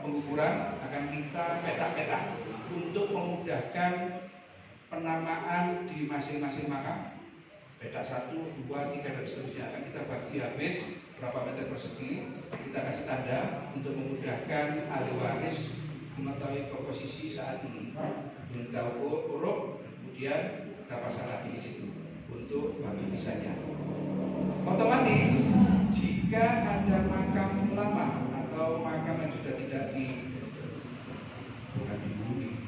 pengukuran akan kita peta-peta untuk memudahkan penamaan di masing-masing makam. Peta 1, 2, 3 dan seterusnya akan kita bagi habis berapa meter persegi, kita kasih tanda untuk memudahkan ahli waris mengetahui komposisi saat ini. Kita urut, kemudian kita pasang lagi di situ untuk bagi misalnya. Otomatis jika ada makam lama atau makam yang sudah tidak bukan dihuni,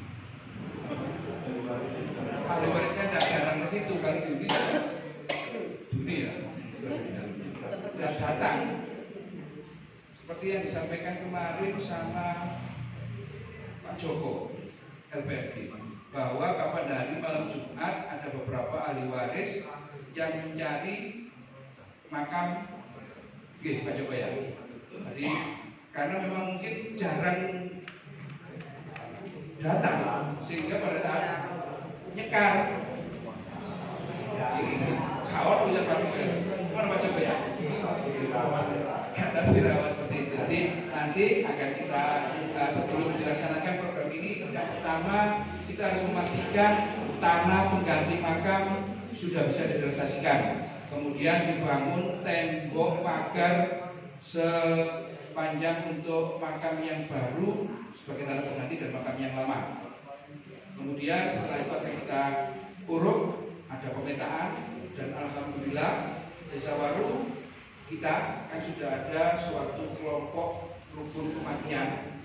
ahli warisnya tidak jarang ke situ, kalau dihuni dunia dan datang seperti yang disampaikan kemarin sama Pak Joko LPRD bahwa kapan hari malam Jumat ada beberapa ahli waris yang mencari makam Pak Joko ya. Jadi karena memang mungkin jarang datang sehingga pada saat nyekar kawat ujar Pak Joko ya. Mana Pak Joko ya? Kata dirawat seperti itu. Jadi nanti akan kita sebelum dilaksanakan program ini, yang pertama kita harus memastikan tanah pengganti makam sudah bisa direalisasikan. Kemudian dibangun tembok pagar sepanjang untuk makam yang baru sebagai tanah pengganti dan makam yang lama. Kemudian setelah itu akan kita urut, ada pemetaan, dan alhamdulillah Desa Waru kita kan sudah ada suatu kelompok rukun kematian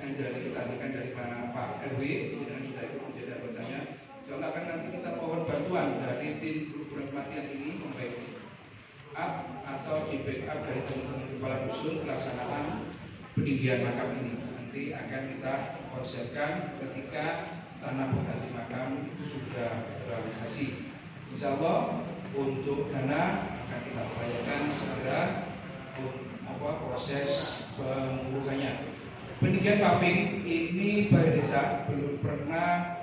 yang ditandingkan dari Pak RW, dan sudah itu menjadi anggotanya. Kalau akan nanti kita mohon bantuan dari tim rukun kematian ini membackup atau di backup dari teman-teman kepala dusun pelaksanaan peninggian makam ini. Nanti akan kita konsepkan ketika tanah pengganti makam sudah terrealisasi. Insya Allah untuk dana akan kita upayakan segera proses pengurukannya. Peninggian paving ini Balai Desa belum pernah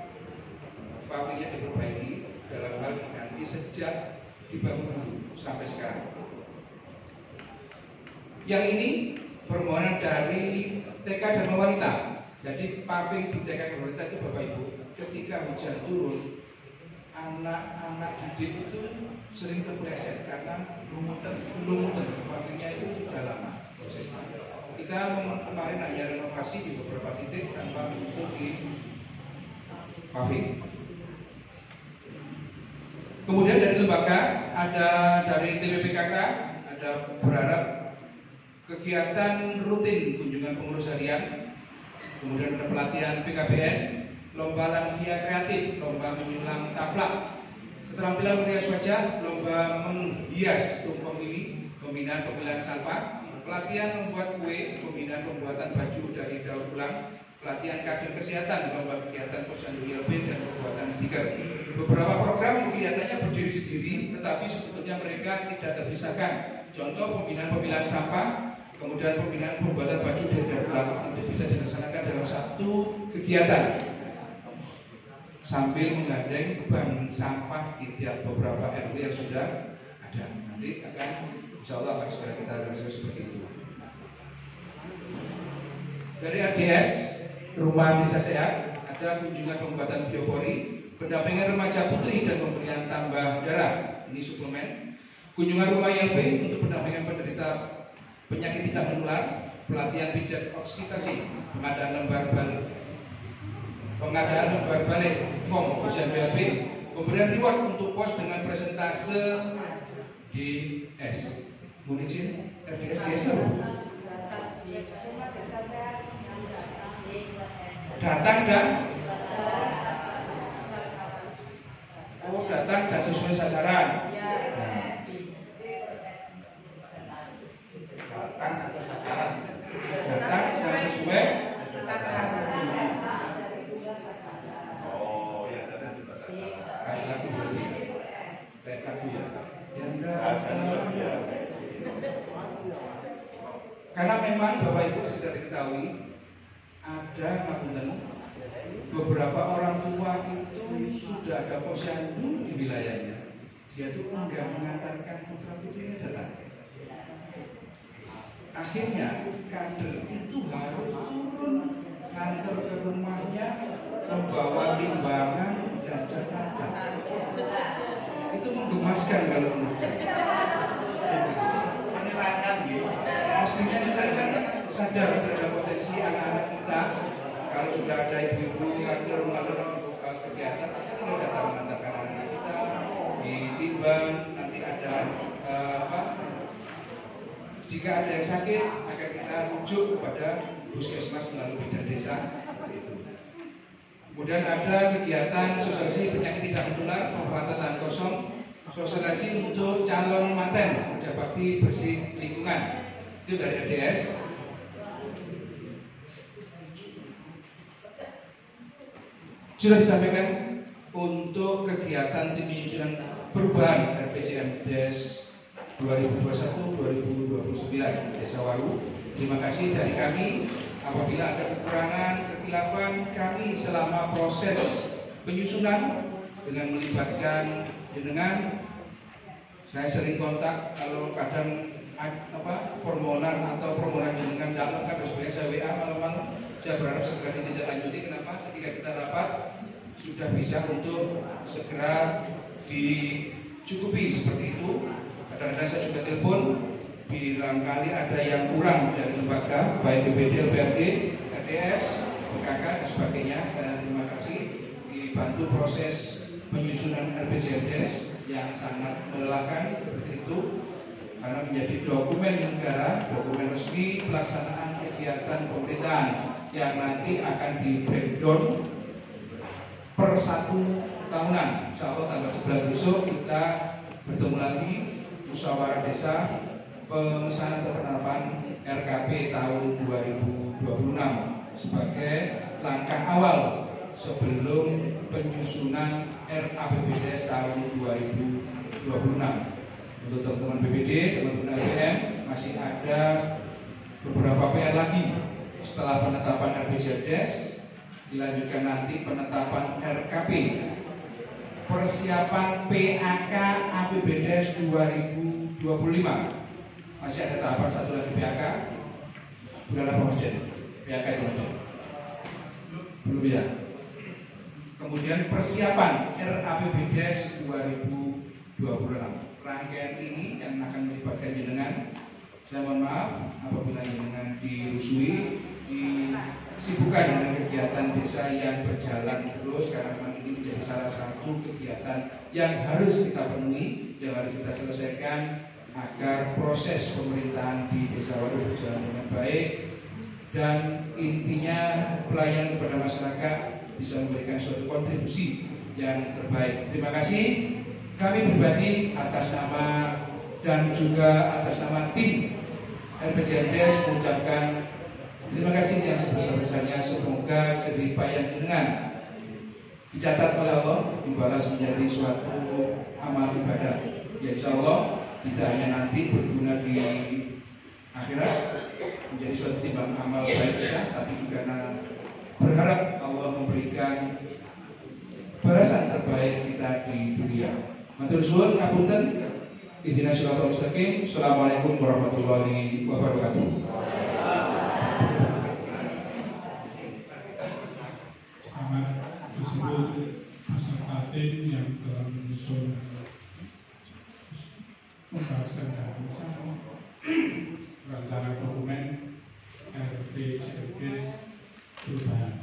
pavingnya diperbaiki dalam hal diganti sejak dibangun dulu sampai sekarang. Yang ini permohonan dari TK Dharma Wanita. Jadi paving di TK Dharma Wanita itu Bapak Ibu, ketika hujan turun, anak-anak didik itu sering terpleset karena lumutan pavingnya itu sudah lama prosesnya. Kita kemarin hanya renovasi di beberapa titik tanpa menutup di paving. Kemudian dari lembaga ada dari TPPKK ada berharap kegiatan rutin kunjungan pengurus harian, kemudian ada pelatihan PKBN, lomba lansia kreatif, lomba menyulam taplak, keterampilan merias wajah, lomba menghias tumpeng lili, pembinaan pemilihan sampah, pelatihan membuat kue, pembinaan pembuatan baju dari daur ulang, pelatihan kader kesehatan, lomba kegiatan posyandu ILB dan pembuatan stiker. Beberapa program kelihatannya berdiri sendiri, tetapi sebetulnya mereka tidak terpisahkan. Contoh pembinaan pemilihan sampah, kemudian pembinaan pembuatan baju dari daur ulang itu bisa dilaksanakan dalam satu kegiatan sambil menggandeng bank sampah di tiap beberapa RW yang sudah ada. Nanti akan insya Allah akan segera kita realisasi seperti itu. Dari ADS Rumah Desa Sehat ada kunjungan pengobatan biopori, pendampingan remaja putri dan pemberian tambah darah, ini suplemen. Kunjungan rumah ILB untuk pendampingan penderita penyakit tidak menular, pelatihan pijat oksitasi, pengadaan lembar balik form posyandu ILB, pemberian reward untuk pos dengan presentase di S. Mohon izin, RDS datang dan datang dan sesuai sasaran. Datang atau sasaran. Datang dan sesuai sasaran. Oh ya, datang juga sasaran. Kayak lagu berarti. Kayak lagu ya. Yang datang. Karena memang Bapak Ibu sudah diketahui ada ngapunten beberapa orang tua itu sudah ada posyandu di wilayahnya, dia tuh enggak mengantarkan putra putrinya datang. akhirnya kader itu harus turun nganter ke rumahnya, membawa timbangan dan catatan. Itu menggemaskan kalau menurut saya. Menyenangkan gitu. Mestinya kita kan sadar terhadap potensi anak-anak kita. Kalau sudah ada ibu-ibu kader melakukan kegiatan, kita tidak datang mengantarkan anak kita ditimbang. Nanti ada jika ada yang sakit, akan kita rujuk kepada puskesmas melalui bidan desa. Kemudian ada kegiatan sosialisasi penyakit tidak menular, pemanfaatan lahan kosong, sosialisasi untuk calon manten kerja bakti bersih lingkungan. Itu dari RDS. Sudah disampaikan untuk kegiatan tim penyusunan perubahan RPJMdes 2021-2029 Desa Waru. Terima kasih dari kami. Apabila ada kekurangan, kekilafan kami selama proses penyusunan dengan melibatkan jenengan, saya sering kontak kalau kadang permohonan atau permohonan jenengan tidak lengkap, sebenarnya saya WA malam-malam. Saya berharap segera ditindaklanjuti. Kenapa? Ketika kita rapat sudah bisa untuk segera dicukupi seperti itu. Kadang-kadang saya juga telepon, bilang kali ada yang kurang dari lembaga, baik BPD, LPRD, RDS, PKK dan sebagainya. Dan terima kasih dibantu proses penyusunan RPJMdes yang sangat melelahkan seperti itu, karena menjadi dokumen negara, dokumen resmi pelaksanaan kegiatan pemerintahan yang nanti akan di breakdown per 1 tahunan. Insya Allah tanggal 11 besok kita bertemu lagi musyawarah desa pengesahan atau penerapan RKP tahun 2026 sebagai langkah awal sebelum penyusunan RAPBDes tahun 2026. Untuk teman-teman BPD, teman-teman LPM masih ada beberapa PR lagi. Setelah penetapan RPJMdes, dilanjutkan nanti penetapan RKP, persiapan PAK APBDes 2025. Masih ada tahapan satu lagi PAK. Bulan apa Mas Den? PAK itu Mas Den? Belum ya. Kemudian persiapan RAPBDes 2026. Rangkaian ini yang akan melibatkan jenengan. Saya mohon maaf apabila jenengan dirusui, disibukkan dengan kegiatan desa yang berjalan terus, karena memang ini menjadi salah satu kegiatan yang harus kita penuhi, yang harus kita selesaikan agar proses pemerintahan di Desa Waru berjalan dengan baik dan intinya pelayanan kepada masyarakat bisa memberikan suatu kontribusi yang terbaik. Terima kasih. Kami pribadi atas nama dan juga atas nama tim RPJMdes mengucapkan terima kasih yang sebesar-besarnya. Semoga jerih payah jenengan dicatat oleh Allah, dibalas menjadi suatu amal ibadah yang insya Allah tidak hanya nanti berguna di akhirat menjadi suatu timbang amal baik kita, tapi juga berharap Allah memberikan balasan terbaik kita di dunia. Matur suwun ngapunten. Ihdinas siratal mustaqim. Assalamualaikum warahmatullahi wabarakatuh. Sangat disebut peserta tim yang telah menyusun pembahasan dan rencana dokumen RPJMdes perubahan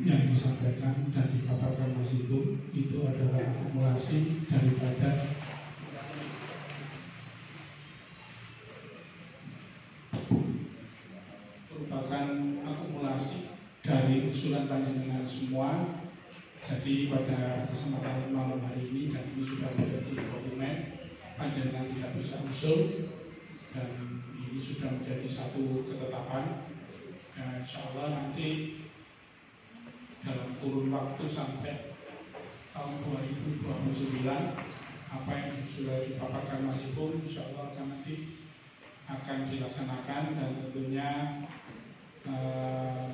yang disampaikan dan dipaparkan Mas itu adalah akumulasi daripada merupakan akumulasi dari usulan panjenengan semua. Jadi pada kesempatan malam hari ini, dan ini sudah menjadi dokumen panjenengan kita bisa usul, dan ini sudah menjadi satu ketetapan. Dan insya Allah nanti dalam kurun waktu sampai tahun 2029 apa yang sudah dipaparkan Mas Ipung insya Allah akan dilaksanakan, dan tentunya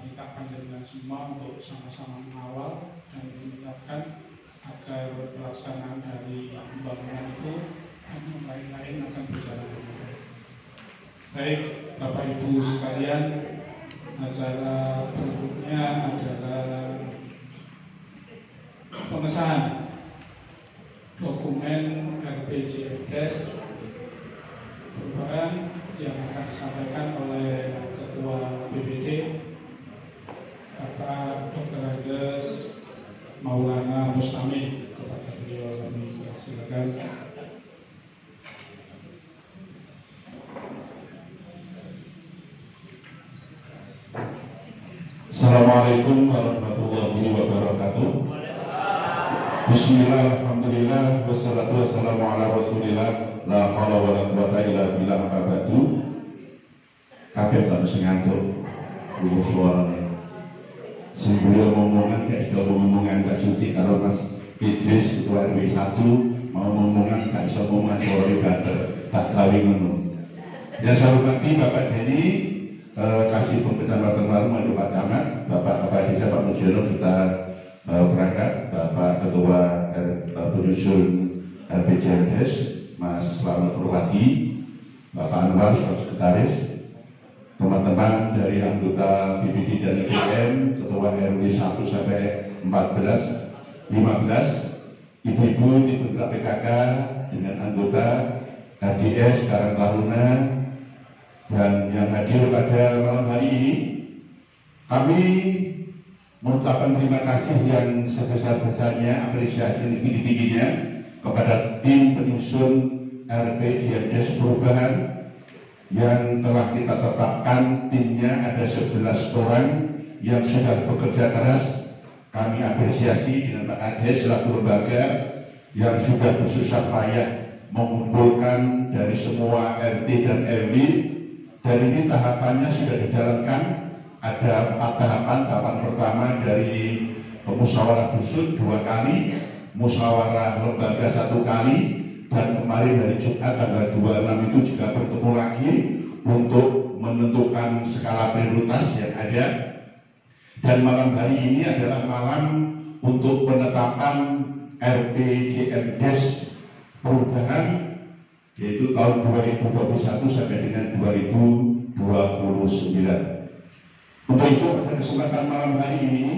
kita panjenengan semua untuk sama-sama mengawal dan mengingatkan agar pelaksanaan dari pembangunan itu dan yang lain-lain akan berjalan dengan baik. Baik, Bapak Ibu sekalian, acara berikutnya adalah pengesahan dokumen RPJMDes perubahan yang akan disampaikan oleh Ketua BPD Bapak Dr. Andes Maulana Mustamid. Kepada beliau kami silakan. Assalamualaikum warahmatullahi wabarakatuh. Bismillah, alhamdulillah, wassalatu wassalamu ala rasulillah, la hawla wa la quwata illa billah, abadu. Kabeh kan sing ngantuk, kuwi suarane. Sing beliau ngomongan kayak sudah ngomongan Mbak Suci karo Mas Idris Ketua RW 1 mau ngomongan gak iso ngomongan suarane banter, tak gawe ngono. Yang saya hormati Bapak Deni, kasih Kecamatan Waru, Pak Camat, Bapak Kepala Desa Pak Mujiono kita berangkat, Bapak Ketua Penyusun RPJMDes Mas Slamet Purwati, Bapak Anwar Sekretaris, teman-teman dari anggota BPD dan IPM, Ketua RW 1 sampai 14, 15, ibu-ibu di penggerak PKK dengan anggota RDS Karang Taruna, dan yang hadir pada malam hari ini, kami mengucapkan terima kasih yang sebesar-besarnya, apresiasi yang tinggi-tingginya kepada tim penyusun RPJMDes perubahan yang telah kita tetapkan. Timnya ada 11 orang yang sudah bekerja keras. Kami apresiasi dengan Pak Kades selaku lembaga yang sudah bersusah payah mengumpulkan dari semua RT dan RW. Dan ini tahapannya sudah dijalankan, ada 4 tahapan. Tahapan pertama dari musyawarah dusun 2 kali, musyawarah lembaga 1 kali, dan kemarin hari Jumat tanggal 26 itu juga bertemu lagi untuk menentukan skala prioritas yang ada. Dan malam hari ini adalah malam untuk penetapan RPJMDes perubahan, yaitu tahun 2021 sampai dengan 2029. Untuk itu pada kesempatan malam hari ini,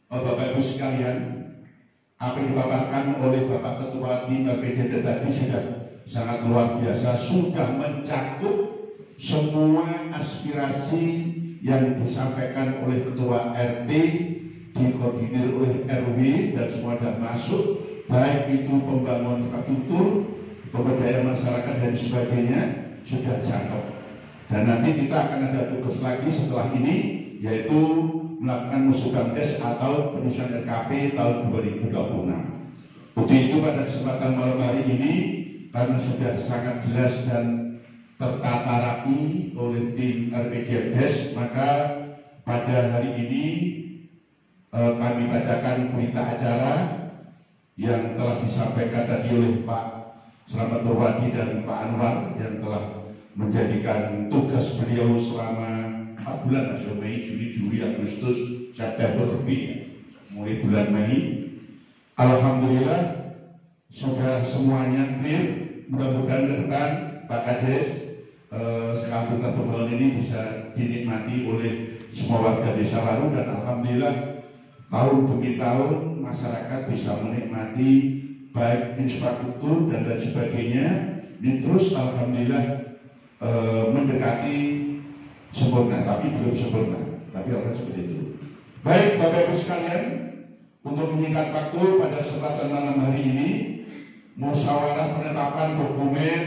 Bapak Ibu sekalian, apa yang dipaparkan oleh Bapak Ketua Tim RPJMDes tadi sudah sangat luar biasa, sudah mencakup semua aspirasi yang disampaikan oleh Ketua RT, dikoordinir oleh RW, dan semua sudah masuk, baik itu pembangunan infrastruktur, pemberdayaan masyarakat dan sebagainya sudah cakep. Dan nanti kita akan ada tugas lagi setelah ini, yaitu melakukan musyawarah atau penyusunan RKP tahun 2026. Untuk itu pada kesempatan malam hari ini, karena sudah sangat jelas dan tertata rapi oleh tim RPJMDes, maka pada hari ini kami bacakan berita acara yang telah disampaikan tadi oleh Pak Slamet Purwati dan Pak Anwar yang telah menjadikan tugas beliau selama 4 bulan, Mei, Juni, Agustus, September lebih, mulai bulan Mei. Alhamdulillah sudah semuanya clear. Mudah-mudahan ke depan Pak Kades sekampung pembangunan ini bisa dinikmati oleh semua warga Desa Waru, dan alhamdulillah tahun demi tahun masyarakat bisa menikmati baik infrastruktur dan lain sebagainya. Ini terus alhamdulillah mendekati sempurna, tapi belum sempurna, tapi akan seperti itu. Baik Bapak Ibu sekalian, untuk menyingkat waktu pada kesempatan malam hari ini, musyawarah penetapan dokumen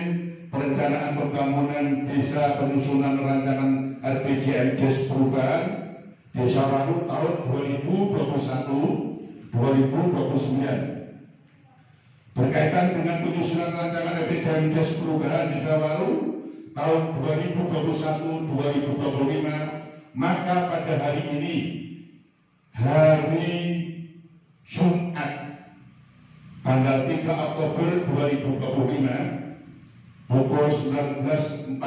perencanaan pembangunan desa penyusunan rancangan RPJMDes perubahan Desa Waru tahun 2021-2029 berkaitan dengan penyusunan rancangan RPJMDes perubahan Desa Waru tahun 2021-2025, maka pada hari ini, hari Jumat tanggal 3 Oktober 2025 pukul 19.40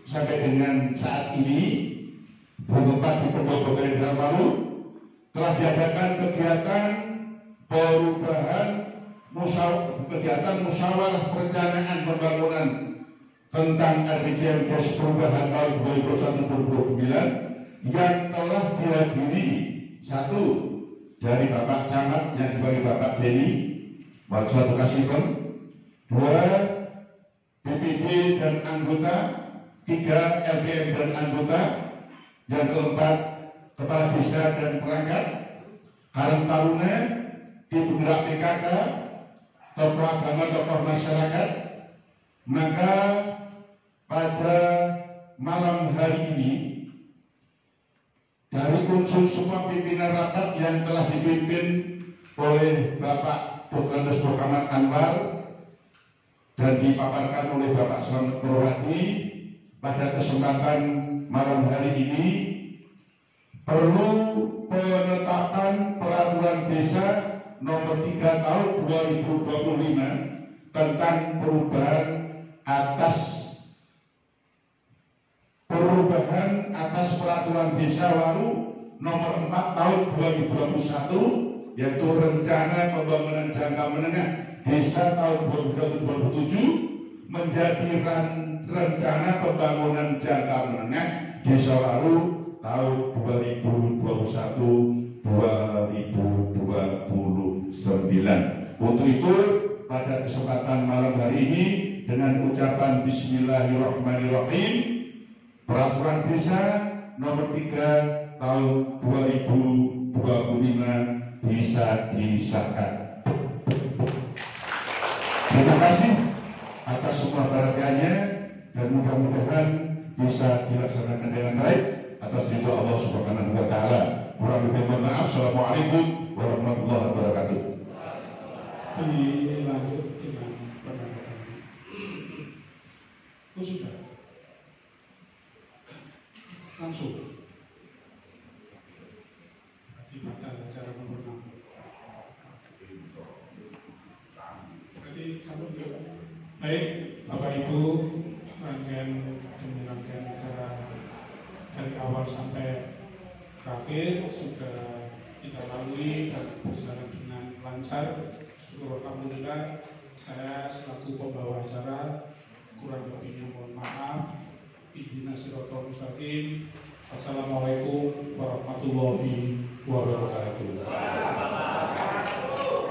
sampai dengan saat ini bertempat di Pendopo Desa Waru telah diadakan kegiatan perubahan kegiatan musyawarah perencanaan pembangunan tentang RPJMD perubahan tahun 2021-2029 yang telah dihadiri satu dari Bapak Camat yang dibagi Bapak Denny Waktu Kasikom, dua BPD dan anggota, tiga LPM dan anggota, yang keempat kepala desa dan perangkat, Karang Taruna, tim penggerak PKK, tokoh agama, tokoh masyarakat. Maka pada malam hari ini dari unsur semua pimpinan rapat yang telah dipimpin oleh Bapak Dr. Andes Muhammad Anwar dan dipaparkan oleh Bapak Selamat Purwadi, pada kesempatan malam hari ini perlu penetapan peraturan desa nomor 3 tahun 2025 tentang perubahan atas peraturan desa baru nomor 4 tahun 2021, yaitu rencana pembangunan jangka menengah desa tahun 2027 menjadi rencana pembangunan jangka menengah desa baru tahun 2021-2029. Untuk itu pada kesempatan malam hari ini dengan ucapan Bismillahirrahmanirrahim, peraturan desa nomor 3 tahun 2025 bisa disahkan. Terima kasih atas semua perhatiannya dan mudah-mudahan bisa dilaksanakan dengan baik atas ridho Allah Subhanahu wa taala. Kurang lebih mohon maaf. Assalamualaikum warahmatullahi wabarakatuh. Dilanjut dengan penandatangan. Oh, sudah. Langsung. Berarti batal acara nomor 6. Berarti sambut ya. Baik, Bapak Ibu, rangkaian demi rangkaian acara dari awal sampai terakhir sudah kita lalui dan berjalan dengan lancar. Syukur alhamdulillah. Saya selaku pembawa acara kurang lebihnya mohon maaf. Ihdinas siratal mustaqim. Assalamualaikum warahmatullahi wabarakatuh.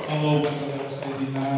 Allahumma shalli ala sayyidina